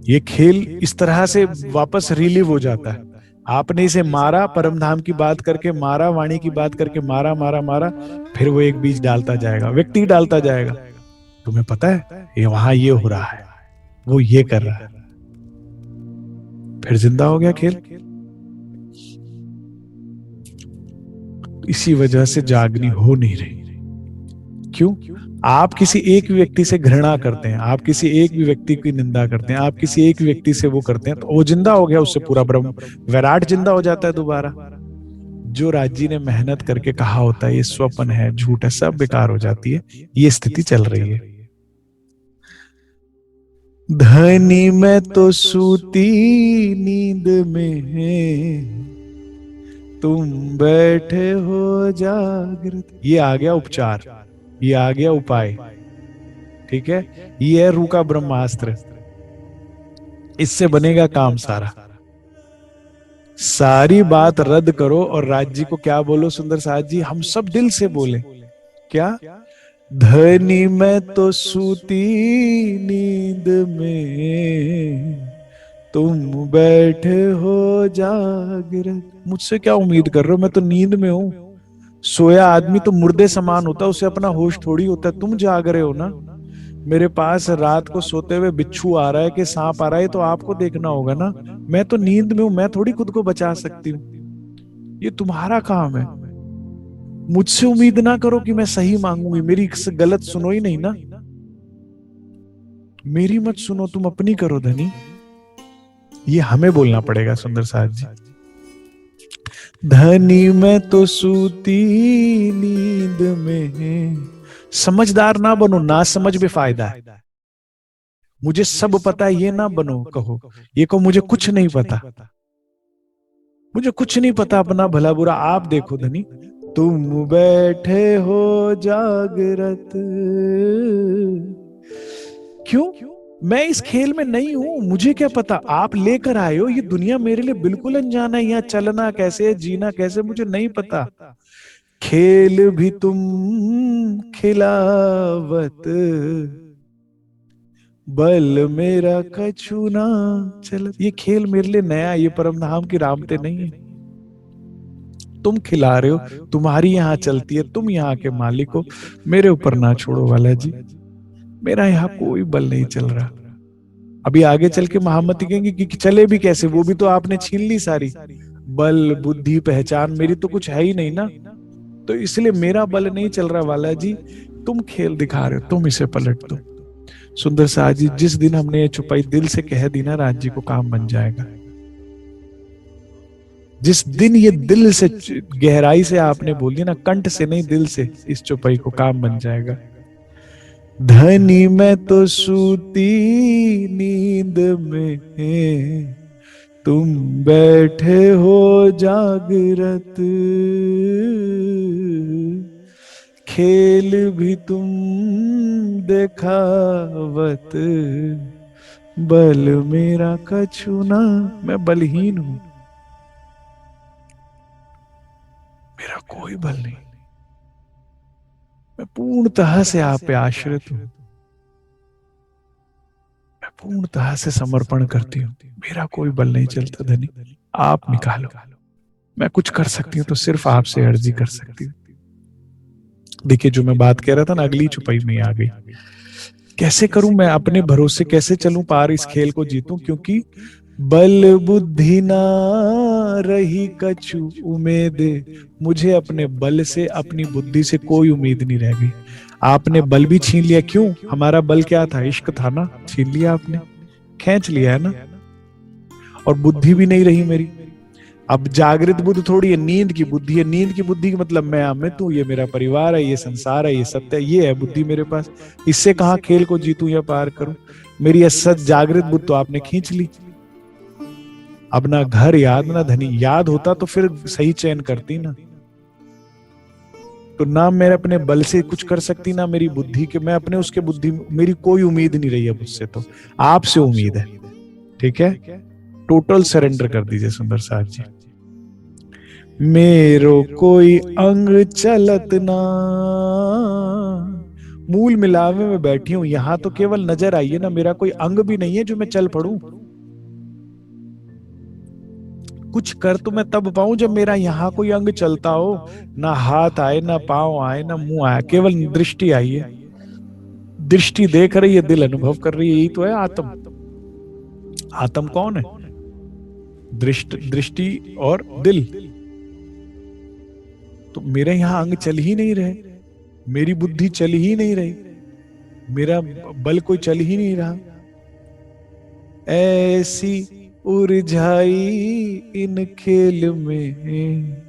ये खेल इस तरह से वापस रिलीव हो जाता है। आपने इसे मारा, परमधाम की बात करके मारा, वाणी की बात करके मारा मारा मारा, फिर वो एक बीज डालता जाएगा, व्यक्ति डालता जाएगा। तुम्हें पता है ये वहां ये हो रहा है, वो ये कर रहा है, फिर जिंदा हो गया खेल। इसी वजह से जागनी हो नहीं रही। क्यों? आप किसी एक व्यक्ति से घृणा करते हैं, आप किसी एक भी व्यक्ति की निंदा करते हैं, आप किसी एक व्यक्ति से वो करते हैं, तो वो जिंदा हो गया, उससे पूरा ब्रह्म विराट जिंदा हो जाता है दोबारा। जो राजी ने मेहनत करके कहा होता है ये स्वप्न है, झूठ है, सब बेकार हो जाती है। ये स्थिति चल रही है। धनी मैं तो सूती नींद में, तुम बैठे हो जागृत। ये आ गया उपचार, ये आ गया उपाय। ठीक है, ये है रूका ब्रह्मास्त्र। इससे बनेगा काम सारा। सारी बात रद्द करो और राज जी को क्या बोलो, सुंदर साज जी, हम सब दिल से बोले क्या? धनी मैं तो सूती नींद में, तुम बैठे हो जागृत। मुझसे क्या उम्मीद कर रहे हो? मैं तो नींद में हूं। सोया आदमी तो मुर्दे समान होता है, उसे अपना होश थोड़ी होता है। तुम जाग रहे हो ना। मेरे पास रात को सोते हुए बिच्छू आ रहा है कि सांप आ रहा है, तो आपको देखना होगा ना। मैं तो नींद में हूं, मैं थोड़ी खुद को बचा सकती हूँ। ये तुम्हारा काम है। मुझसे उम्मीद ना करो कि मैं सही मांगूंगी। मेरी गलत सुनो ही नहीं ना, मेरी मत सुनो, तुम अपनी करो धनी। ये हमें बोलना पड़ेगा सुंदर साथ जी। धनी मैं तो सूती नींद में। समझदार ना बनो, ना समझ में फायदा है। मुझे सब पता है ये ना बनो, कहो ये कहो मुझे कुछ नहीं पता, मुझे कुछ नहीं पता अपना भला बुरा। आप देखो धनी, तुम बैठे हो जागृत। क्यों? मैं इस खेल में नहीं हूं, मुझे क्या पता। आप लेकर आए हो, ये दुनिया मेरे लिए बिल्कुल अनजाना है। यहाँ चलना कैसे है, जीना कैसे, मुझे नहीं पता। खेल भी तुम खिलावत, बल मेरा कछु ना चलत। ये खेल मेरे लिए नया, ये परम धाम की रामते नहीं है। तुम खिला रहे हो, तुम्हारी यहाँ चलती है, तुम यहाँ के मालिक हो। मेरे ऊपर ना छोड़ो वाला जी, मेरा यहाँ कोई बल नहीं चल रहा। अभी आगे चल के महामती कहेंगे कि चले भी कैसे, वो भी तो आपने छीन ली सारी। बल बुद्धि पहचान मेरी तो कुछ है ही नहीं ना, तो इसलिए मेरा बल नहीं चल रहा वाला जी। तुम खेल दिखा रहे हो, तुम इसे पलट दो। सुंदर साज जी, जिस दिन हमने ये छुपाई दिल से कह दी ना, राज जी को काम बन जाएगा। जिस दिन ये दिल से गहराई से आपने बोली ना, कंठ से नहीं दिल से, इस चुपाई को काम बन जाएगा। धनी मैं तो सूती नींद में, तुम बैठे हो जागृत। खेल भी तुम देखावत, बल मेरा कछु ना। मैं बलहीन हूं, मेरा कोई बल नहीं। मैं पूर्णतः से आप पे आश्रित हूं, मैं पूर्णतः से समर्पण करती हूँ। मेरा कोई बल नहीं चलता धनी, आप निकालो। मैं कुछ कर सकती हूँ तो सिर्फ आपसे अर्जी कर सकती हूँ। देखिए, जो मैं बात कह रहा था ना, अगली छुपाई में आ गई। कैसे करूं मैं अपने भरोसे, कैसे चलूं पार, इस खेल को जीतूं? क्योंकि बल बुद्धि ना रही कछु उम्मीद। मुझे अपने बल से, अपनी बुद्धि से कोई उम्मीद नहीं रह गई। आपने बल भी छीन लिया। क्यों? हमारा बल क्या था? इश्क था ना, छीन लिया आपने, खींच लिया है ना। और बुद्धि भी नहीं रही मेरी। अब जागृत बुद्धि थोड़ी है, नींद की बुद्धि है। नींद की बुद्धि का मतलब मैं अमित हूं, ये मेरा परिवार है, ये संसार है, ये सत्य है, ये है बुद्धि मेरे पास। इससे कहां खेल को जीतूं या पार करूं? मेरी असत जागृत बुद्धि तो आपने खींच ली। अब ना घर याद ना धनी याद होता तो फिर सही चयन करती ना। तो ना मैं अपने बल से कुछ कर सकती, ना मेरी बुद्धि के, मैं अपने उसके बुद्धि, मेरी कोई उम्मीद नहीं रही है मुझसे, तो आपसे उम्मीद है। ठीक है, टोटल सरेंडर कर दीजिए सुंदर साहब जी। मेरो कोई अंग चलत ना, मूल मिलावे में बैठी हूं, यहां तो केवल नजर आई है ना, मेरा कोई अंग भी नहीं है जो मैं चल पड़ूं। कुछ कर तो मैं तब पाऊं जब मेरा यहाँ कोई अंग चलता हो। ना हाथ आए, ना पांव आए, ना मुंह आया, केवल दृष्टि आई है। दृष्टि देख रही है, दिल अनुभव कर रही है, यही तो है आत्म। आत्म कौन है? दृष्टि और दिल। तो मेरे यहाँ अंग चल ही नहीं रहे। मेरी बुद्धि चल ही नहीं रही, मेरा बल कोई चल ही नहीं रहा। ऐसी उलझाई इन खेल में,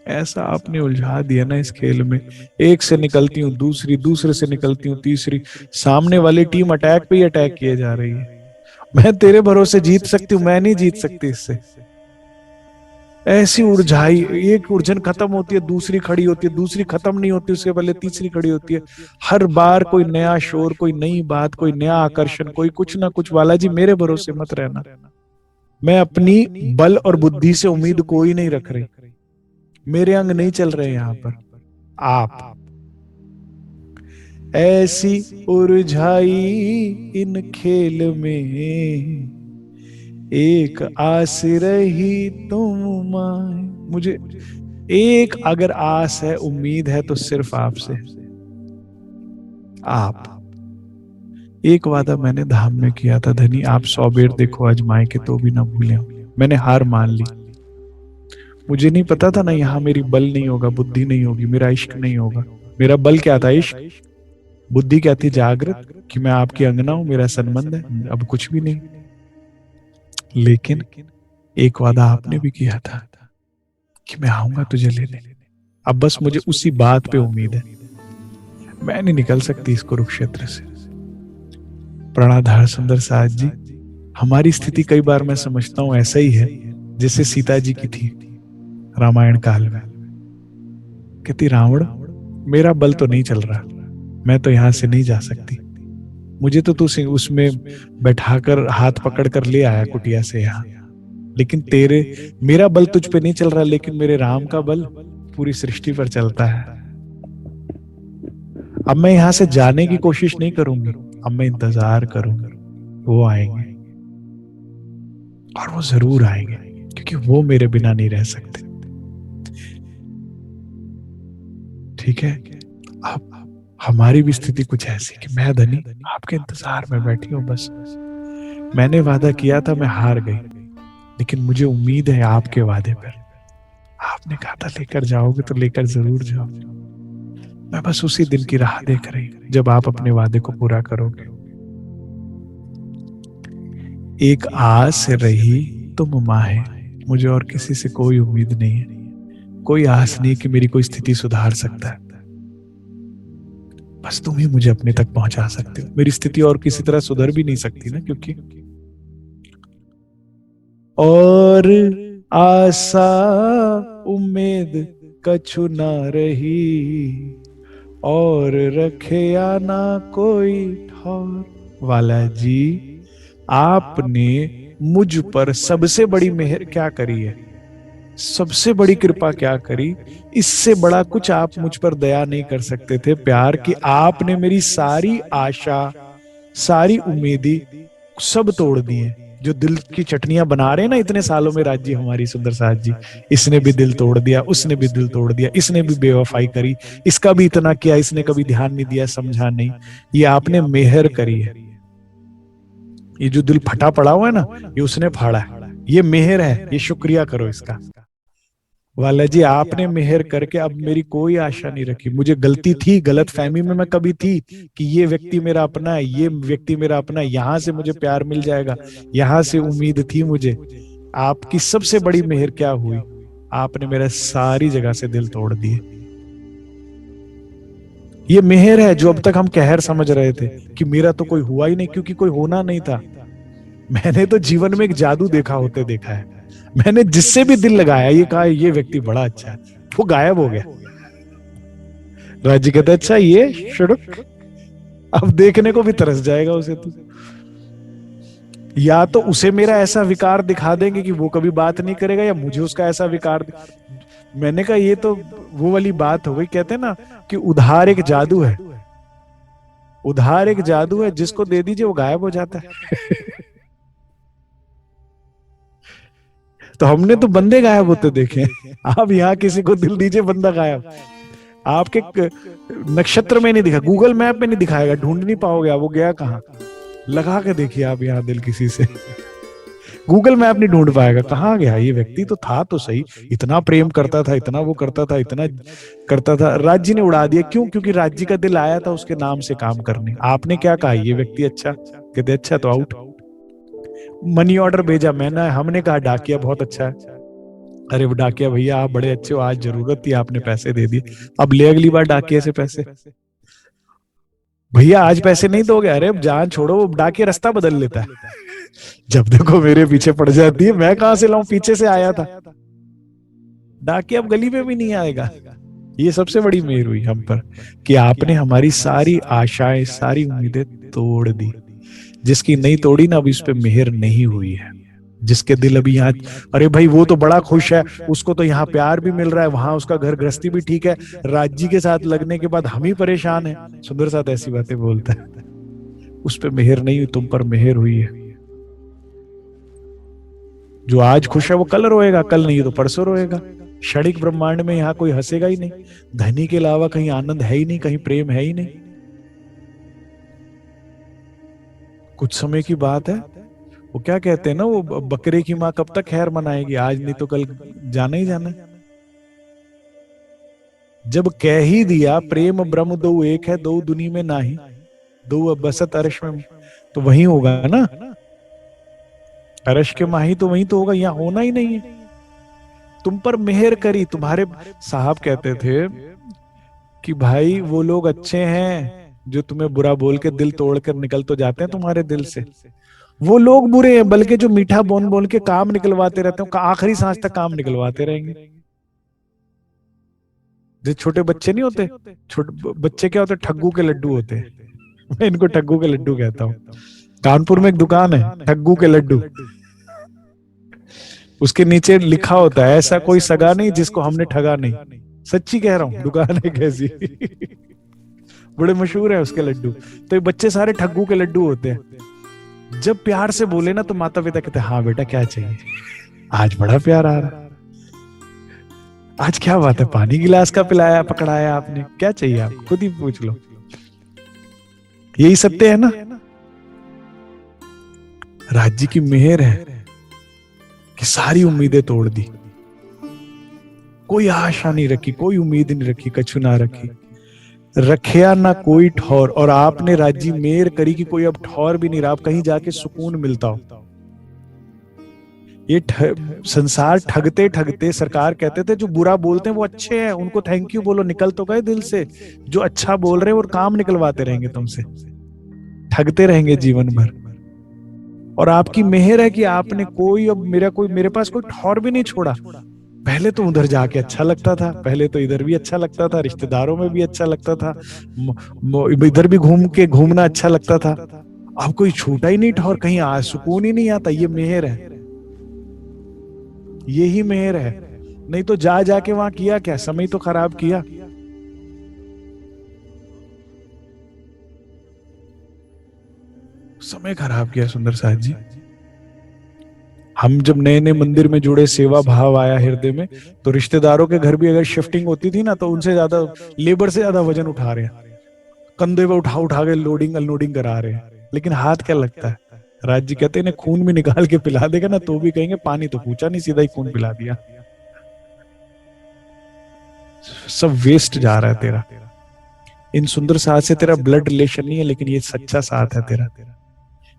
ऐसा आपने उलझा दिया ना इस खेल में। एक से निकलती हूँ दूसरी, दूसरे से निकलती हूँ तीसरी, सामने वाली टीम अटैक पे ही अटैक किए जा रही है। मैं तेरे भरोसे जीत सकती हूँ, मैं नहीं जीत सकती इससे। ऐसी उलझाई, एक उलझन खत्म होती है दूसरी खड़ी होती है, दूसरी खत्म नहीं होती उसके पहले तीसरी खड़ी होती है। हर बार कोई नया शोर, कोई नई बात, कोई नया आकर्षण, कोई कुछ ना कुछ। बालाजी मेरे भरोसे मत रहना, मैं अपनी बल और बुद्धि से उम्मीद कोई नहीं रख रही, मेरे अंग नहीं चल रहे यहाँ पर। आप ऐसी उलझाई इन खेल में, एक आस रही तुम माए। मुझे एक अगर आस है, उम्मीद है, तो सिर्फ आपसे। आप, एक वादा मैंने धाम में किया था धनी, आप 100 बेर देखो आजमाए के तो भी ना भूले। मैंने हार मान ली। मुझे नहीं पता था ना यहाँ मेरी बल नहीं होगा, बुद्धि नहीं होगी, मेरा इश्क नहीं होगा। मेरा बल क्या था? इश्क। बुद्धि क्या थी? जागृत, कि मैं आपकी अंगना हूं, मेरा संबंध है। अब कुछ भी नहीं। लेकिन एक वादा आपने भी किया था कि मैं आऊंगा तुझे लेने। अब बस मुझे उसी बात पे उम्मीद है। मैं नहीं निकल सकती इस कुरुक्षेत्र से। प्राणाधार सुंदर साथ जी, हमारी स्थिति कई बार मैं समझता हूं ऐसा ही है जैसे सीता जी की थी रामायण काल में। कहती रावण, मेरा बल तो नहीं चल रहा, मैं तो यहां से नहीं जा सकती। मुझे तो तू उसमें बैठाकर हाथ पकड़ कर ले आया कुटिया से यहाँ, लेकिन तेरे, मेरा बल तुझ पे नहीं चल रहा, लेकिन मेरे राम का बल पूरी सृष्टि पर चलता है। अब मैं यहां से जाने की कोशिश नहीं करूंगी, अब मैं इंतजार करूंगी। वो आएंगे, और वो जरूर आएंगे, क्योंकि वो मेरे बिना नहीं रह सकते। ठीक है, अब हमारी भी स्थिति कुछ ऐसी कि मैं धनी आपके इंतजार में बैठी हूं। बस मैंने वादा किया था, मैं हार गई, लेकिन मुझे उम्मीद है आपके वादे पर। आपने कहा था लेकर जाओगे तो लेकर जरूर जाओ। मैं बस उसी दिन की राह देख रही हूं जब आप अपने वादे को पूरा करोगे। एक आस रही तुम माहे, मुझे और किसी से कोई उम्मीद नहीं है, कोई आस नहीं कि मेरी कोई स्थिति सुधार सकता है। बस तुम ही मुझे अपने तक पहुंचा सकते हो। मेरी स्थिति और किसी तरह सुधर भी नहीं सकती ना, क्योंकि और आशा उम्मीद कछु ना रही, और रखे या ना कोई ठौर। वाला जी, आपने मुझ पर सबसे बड़ी मेहर क्या करी है, सबसे बड़ी कृपा क्या करी? इससे बड़ा कुछ आप मुझ पर दया नहीं कर सकते थे प्यार की। आपने मेरी सारी आशा, सारी उम्मीदें सब तोड़ दी है। जो दिल की चटनियां बना रहे हैं ना इतने सालों में राज्य हमारी सुंदर साथ जी, इसने भी दिल तोड़ दिया, उसने भी दिल तोड़ दिया, इसने भी बेवफाई करी, इसका भी इतना किया, इसने कभी ध्यान नहीं दिया, समझा नहीं। ये आपने मेहर करी है। ये जो दिल फटा पड़ा हुआ है ना, ये उसने फाड़ा है। ये मेहर है, ये शुक्रिया करो इसका। वाला जी, आपने मेहर करके अब मेरी कोई आशा नहीं रखी। मुझे गलती थी, गलत फहमी में मैं कभी थी कि ये व्यक्ति मेरा अपना है, ये व्यक्ति मेरा अपना है, यहां से मुझे प्यार मिल जाएगा, यहां से उम्मीद थी मुझे। आपकी सबसे बड़ी मेहर क्या हुई? आपने मेरा सारी जगह से दिल तोड़ दिए। ये मेहर है जो अब तक हम कहर समझ रहे थे कि मेरा तो कोई हुआ ही नहीं, क्योंकि कोई होना नहीं था। मैंने तो जीवन में एक जादू देखा होते देखा है। मैंने जिससे भी दिल लगाया, ये कहा ये व्यक्ति बड़ा अच्छा है, वो गायब हो गया। राजी कहता अच्छा ये शुरुक, अब देखने को भी तरस जाएगा उसे तो। या तो उसे मेरा ऐसा विकार दिखा देंगे कि वो कभी बात नहीं करेगा, या मुझे उसका ऐसा विकार। मैंने कहा ये तो वो वाली बात हो गई। कहते हैं ना कि उधार एक जादू है, उधार एक जादू है, जिसको दे दीजिए वो गायब हो जाता है। तो हमने तो बंदे गायब होते देखे, आप यहाँ किसी को दिल दीजिए बंदा गायब। आपके नक्षत्र में नहीं दिखा, गूगल मैप में नहीं दिखाएगा, ढूंढ नहीं पाओगे, वो गया कहाँ। लगा के देखिए आप यहाँ दिल किसी से, गूगल मैप नहीं ढूंढ पाएगा कहाँ गया ये व्यक्ति, तो था तो सही, इतना प्रेम करता था, इतना वो करता था, इतना करता था। राज्य ने उड़ा दिया, क्यों? क्योंकि राज्य का दिल आया था उसके नाम से काम करने। आपने क्या कहा, ये व्यक्ति अच्छा, कहते अच्छा तो आउट। मनी ऑर्डर भेजा मैंने, हमने कहा डाकिया बहुत अच्छा है, अरे वो डाकिया भैया आप बड़े अच्छे हो, आज जरूरत थी आपने पैसे दे दिए, अब ले अगली बार डाकिया से पैसे। भैया आज पैसे नहीं दोगे, अरे अब जान छोड़ो, वो डाकिया रास्ता बदल लेता है। जब देखो मेरे पीछे पड़ जाती है, मैं कहां से लाऊं, पीछे से आया था डाकिया, अब गली में भी नहीं आएगा। ये सबसे बड़ी मेहर हुई हम पर कि आपने हमारी सारी आशाएं, सारी उम्मीदें तोड़ दी। जिसकी नहीं तोड़ी ना, अभी उस पर मेहर नहीं हुई है। जिसके दिल अभी यहाँ, अरे भाई वो तो बड़ा खुश है, उसको तो यहाँ प्यार भी मिल रहा है, वहां उसका घर गृहस्थी भी ठीक है, राज्य के साथ लगने के बाद हम ही परेशान है। सुंदर साथ ऐसी बातें बोलता है। उस पर मेहर नहीं हुई, तुम पर मेहर हुई है। जो आज खुश है वो कल रोएगा, कल नहीं तो परसों रोएगा। क्षणिक ब्रह्मांड में यहाँ कोई हंसेगा ही नहीं। धनी के अलावा कहीं आनंद है ही नहीं, कहीं प्रेम है ही नहीं। कुछ समय की बात है, वो क्या कहते हैं ना, वो बकरे की माँ कब तक खैर मनाएगी, आज नहीं तो कल जाना ही जाना। जब कह ही दिया प्रेम ब्रह्म दो एक है, दो दुनी में नाही, दो बसत अर्श में, तो वही होगा ना, अर्श के माही तो वही तो होगा, यहाँ होना ही नहीं है। तुम पर मेहर करी, तुम्हारे साहब कहते थे कि भाई वो लोग अच्छे हैं जो तुम्हें बुरा बोल के दिल तोड़कर निकल तो जाते हैं तुम्हारे दिल से, वो लोग बुरे हैं बल्कि जो मीठा बोल बोल के काम निकलवाते रहते हैं, आखिरी सांस तक काम निकलवाते रहेंगे। जो छोटे बच्चे नहीं होते, छोटे बच्चे क्या होते, ठग्गू के लड्डू होते हैं। मैं इनको ठग्गू के लड्डू कहता हूँ। कानपुर में एक दुकान है ठग्गू के लड्डू, उसके नीचे लिखा होता है ऐसा कोई सगा नहीं जिसको हमने ठगा नहीं। सच्ची कह रहा हूँ, दुकान है कैसी। बड़े मशहूर है उसके लड्डू। तो ये बच्चे सारे ठग्गू के लड्डू होते हैं। जब प्यार से बोले ना तो माता पिता कहते हाँ बेटा क्या चाहिए, आज बड़ा प्यार आ रहा है, आज क्या बात है, पानी गिलास का पिलाया पकड़ाया आपने, क्या चाहिए आप खुद ही पूछ लो। यही सत्य है ना। राज्य की मेहर है कि सारी उम्मीदें तोड़ दी, कोई आशा नहीं रखी, कोई उम्मीद नहीं रखी, कछु ना रखी, रखिया ना कोई ठौर। और आपने राज्य मेहर करी कि कोई अब ठौर भी नहीं रहा, आप कहीं जाके सुकून मिलता हो। ये संसार ठगते ठगते, सरकार कहते थे जो बुरा बोलते हैं वो अच्छे हैं, उनको थैंक यू बोलो, निकल तो गए दिल से। जो अच्छा बोल रहे हैं वो काम निकलवाते रहेंगे तुमसे, ठगते रहेंगे जीवन भर। और आपकी मेहर है कि आपने कोई, अब मेरे पास कोई ठौर भी नहीं छोड़ा। पहले तो उधर जाके अच्छा लगता था, पहले तो इधर भी अच्छा लगता था, रिश्तेदारों में भी अच्छा लगता था, इधर भी घूमना अच्छा लगता था। अब कोई छूटा ही नहीं ठौर, कहीं सुकून ही नहीं आता। ये मेहर है, यही मेहर है। नहीं तो जा जाके वहां किया क्या, समय तो खराब किया। समय खराब किया सुंदर साथ जी। हम जब नए नए मंदिर में जुड़े, सेवा भाव आया हृदय में, तो रिश्तेदारों के घर भी अगर शिफ्टिंग होती थी ना, तो उनसे ज्यादा, लेबर से ज्यादा वजन उठा रहे हैं, कंधे पे उठा उठा के लोडिंग अनलोडिंग करा रहे हैं, लेकिन हाथ क्या लगता है। राज्य कहते हैं खून भी निकाल के पिला देगा ना तो भी कहेंगे पानी तो पूछा नहीं, सीधा ही खून पिला दिया। सब वेस्ट जा रहा है तेरा। इन सुंदर साथ से तेरा ब्लड रिलेशन नहीं है, लेकिन ये सच्चा साथ है तेरा,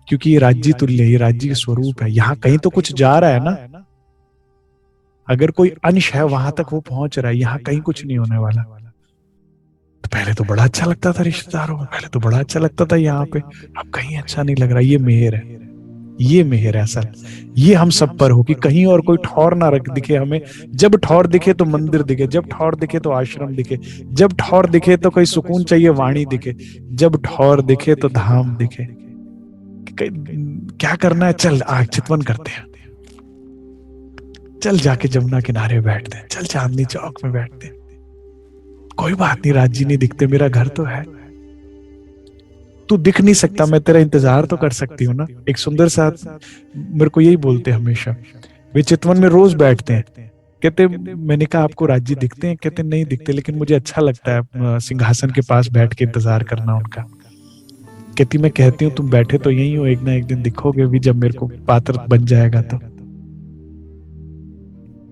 क्योंकि ये राज्य तुल्य है, ये राज्य के स्वरूप है। यहाँ कहीं तो कुछ जा रहा है ना, अगर कोई अंश है वहां तक वो पहुंच रहा है, यहाँ कहीं कुछ नहीं होने वाला। तो पहले तो बड़ा अच्छा लगता था रिश्तेदारों में, पहले तो बड़ा अच्छा लगता था यहाँ पे, अब कहीं अच्छा नहीं लग रहा। ये मेहर है, ये मेहर है असल। ये हम सब पर हो कि कहीं और कोई ठौर ना रख दिखे हमें। जब ठौर दिखे तो मंदिर दिखे, जब ठौर दिखे तो आश्रम दिखे, जब ठौर दिखे तो कोई सुकून चाहिए वाणी दिखे, जब ठौर दिखे तो धाम दिखे। क्या करना है, चल आग चितवन करते हैं, चल जाके जमुना किनारे बैठते हैं, चल चांदनी चौक में बैठते हैं। कोई बात नहीं, राज्य नहीं दिखते, मेरा घर तो है। तू दिख नहीं सकता, मैं तेरा इंतजार तो कर सकती हूँ ना। एक सुंदर साथ मेरे को यही बोलते हमेशा, वे चितवन में रोज बैठते हैं। कहते मैंने कहा आपको राज्य दिखते हैं, कहते नहीं दिखते, लेकिन मुझे अच्छा लगता है सिंहासन के पास बैठ के इंतजार करना उनका। कहती मैं कहती हूँ तुम बैठे तो यही हो, एक ना एक दिन दिखोगे भी जब मेरे को पात्र बन जाएगा तो।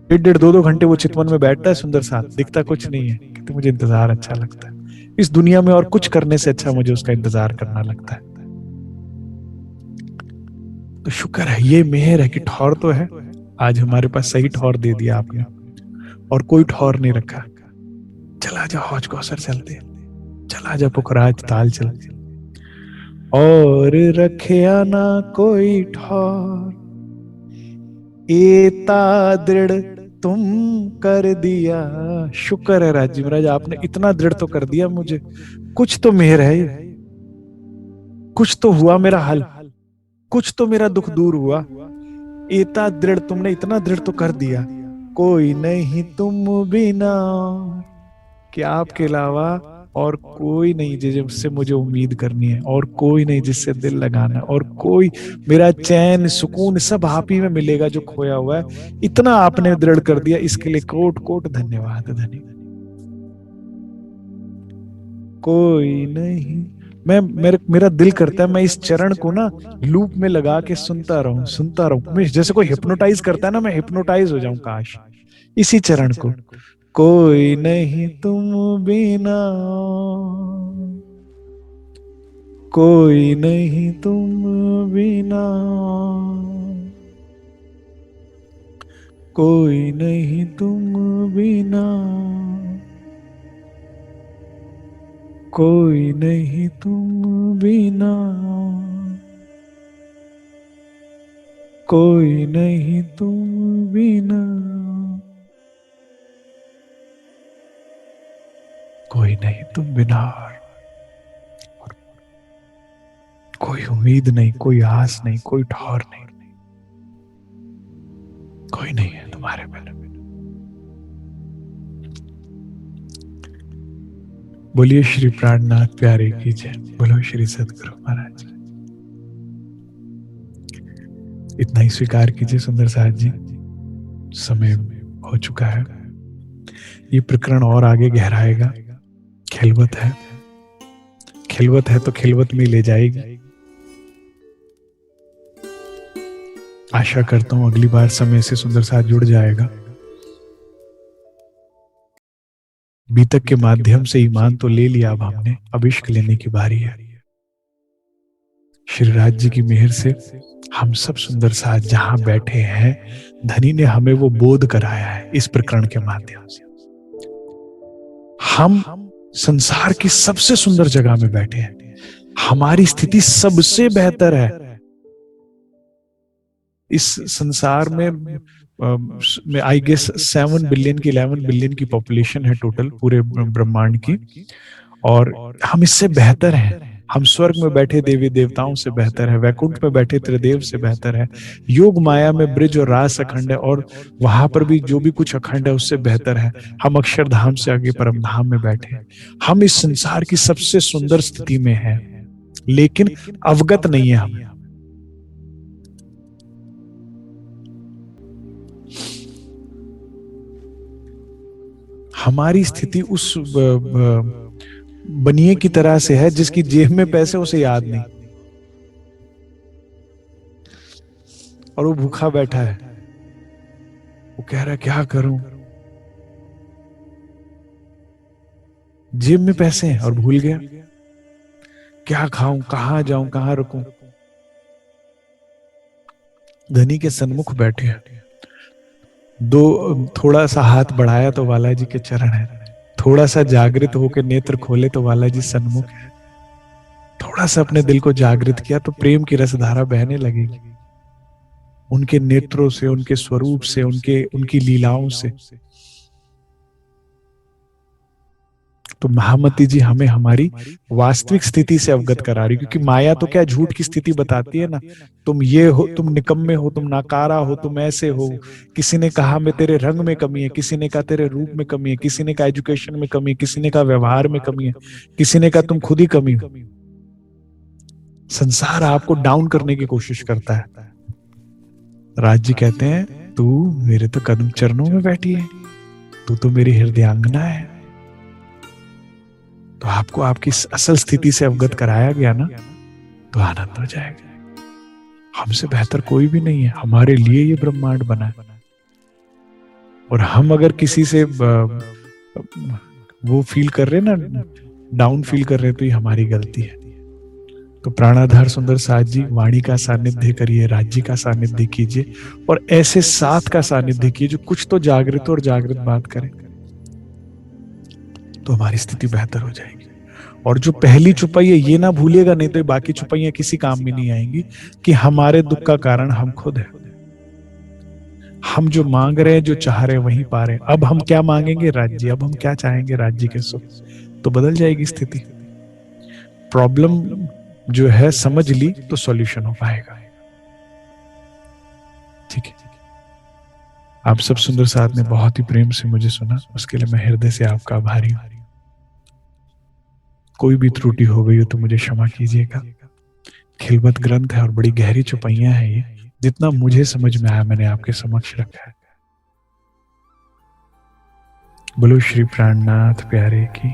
1.5-2 घंटे वो चितवन में बैठता है सुंदर साथ, दिखता कुछ नहीं है, कहते मुझे इंतजार अच्छा लगता है इस दुनिया में, और कुछ करने से अच्छा मुझे उसका इंतजार करना लगता है। तो शुक्र है, ये मेहर है कि ठौर तो है, आज हमारे पास सही ठौर दे दिया आपने, और कोई ठौर नहीं रखा। चला जा हौज कौसर चलते, चला जा पुखराज ताल चलते, और रखिया ना कोई ठौर, एता दृढ़ तुम कर दिया। शुक्र है राजीव महाराज, आपने इतना दृढ़ तो कर दिया मुझे, कुछ तो मेहर है, कुछ तो हुआ मेरा हल, कुछ तो मेरा दुख दूर हुआ। एता दृढ़, तुमने इतना दृढ़ तो कर दिया, कोई नहीं तुम बिना, कि आपके अलावा और कोई नहीं जिससे मुझे उम्मीद करनी है, और कोई नहीं जिससे दिल लगाना है, और कोई, मेरा चैन सुकून सब आप ही में मिलेगा जो खोया हुआ है। इतना आपने दृढ़ कर दिया, इसके लिए कोट कोट धन्यवाद। धन्यवाद। कोई नहीं, मेरा दिल करता है मैं इस चरण को ना लूप में लगा के सुनता रहूं, सुनता रहूं, मैं जैसे कोई हिप्नोटाइज करता है ना, मैं हिप्नोटाइज हो जाऊं काश इसी चरण को। कोई नहीं तुम बिना, कोई नहीं तुम बिना, कोई नहीं तुम बिना, कोई नहीं तुम बिना, कोई नहीं तुम बिना, कोई नहीं तुम बिना, कोई उम्मीद नहीं, कोई आस नहीं, कोई ठौर नहीं, कोई नहीं है तुम्हारे बिना। बोलिए श्री प्राणनाथ प्यारे की जय, बोलो श्री सदगुरु महाराज। इतना ही स्वीकार कीजिए सुंदर साथ जी, समय हो चुका है, ये प्रकरण और आगे गहराएगा। खिलवत है, खिलवत है तो खिलवत में ले जाएगी। आशा करता हूं अगली बार समय से सुंदर साथ जुड़ जाएगा। बीतक के माध्यम से ईमान तो ले लिया, अब हमने, अब इश्क लेने की बारी है। श्री राज जी की मेहर से हम सब सुंदर साथ जहां बैठे हैं, धनी ने हमें वो बोध कराया है इस प्रकरण के माध्यम से। हम संसार की सबसे सुंदर जगह में बैठे हैं, हमारी स्थिति सबसे बेहतर है इस संसार में आई गेस 7 बिलियन की 11 बिलियन की पॉपुलेशन है टोटल पूरे ब्रह्मांड की, और हम इससे बेहतर हैं। हम स्वर्ग में बैठे देवी देवताओं से बेहतर है, वैकुंठ में बैठे त्रिदेव से बेहतर है, योग माया में ब्रिज और रास अखंड है, और वहां पर भी जो भी कुछ अखंड है उससे बेहतर है। हम अक्षरधाम से आगे परम धाम में बैठे हैं। हम इस संसार की सबसे सुंदर स्थिति में हैं, लेकिन अवगत नहीं है हम। हमारी स्थिति उस बनिए की तरह से है जिसकी जेब में पैसे उसे याद नहीं, और वो भूखा बैठा है, वो कह रहा है क्या करूं, जेब में पैसे हैं और भूल गया क्या खाऊं, कहां जाऊं, कहां रुकूं। धनी के सन्मुख बैठे हैं, थोड़ा सा हाथ बढ़ाया तो वाला जी के चरण है, थोड़ा सा जागृत होकर नेत्र खोले तो वाला जी सन्मुख है, थोड़ा सा अपने दिल को जागृत किया तो प्रेम की रसधारा बहने लगेगी उनके नेत्रों से, उनके स्वरूप से, उनकी लीलाओं से। तो महामती जी हमें हमारी वास्तविक स्थिति से अवगत करा रही, क्योंकि माया तो क्या झूठ की स्थिति बताती है ना, तुम ये हो, तुम निकम्मे हो, तुम नाकारा हो, तुम ऐसे हो। किसी ने कहा मैं तेरे रंग में कमी है, किसी ने कहा तेरे रूप में कमी है, किसी ने कहा एजुकेशन में कमी है, किसी ने कहा व्यवहार में कमी है, किसी ने कहा तुम खुद ही कमी हो। संसार आपको डाउन करने की कोशिश करता है। राज जी कहते हैं तू मेरे तो कदम चरणों में बैठी है, तू तो मेरी हृदयांगना है। तो आपको आपकी असल स्थिति से अवगत कराया गया ना, तो आनंद हो जाएगा। हमसे बेहतर कोई भी नहीं है, हमारे लिए ये ब्रह्मांड बना है। और हम अगर किसी से वो फील कर रहे हैं ना, डाउन फील कर रहे हैं, तो ये हमारी गलती है। तो प्राणाधार सुंदर साथ जी, वाणी का सानिध्य करिए, राज्य का सानिध्य कीजिए, और ऐसे साथ का सानिध्य कीजिए जो कुछ तो जागृत हो और जागृत बात करे, तो हमारी स्थिति बेहतर हो जाएगी। और जो पहली चुपाई है ये ना भूलिएगा, नहीं तो बाकी चुपाइयां किसी काम में नहीं आएंगी, कि हमारे दुख का कारण हम खुद है। हम जो मांग रहे हैं, जो चाह रहे हैं, वही पा रहे हैं। अब हम क्या मांगेंगे? राज्य। अब हम क्या चाहेंगे? राज्य के सुख। तो बदल जाएगी स्थिति। प्रॉब्लम जो है समझ ली तो सॉल्यूशन हो पाएगा। ठीक है। आप सब सुंदर साथ ने बहुत ही प्रेम से मुझे सुना, उसके लिए मैं हृदय से आपका आभारी हूं। कोई भी त्रुटि हो गई हो तो मुझे क्षमा कीजिएगा। खिलवत ग्रंथ है और बड़ी गहरी चुपाइयां हैं ये। जितना मुझे समझ में आया मैंने आपके समक्ष रखा है। बोलो श्री प्राणनाथ प्यारे की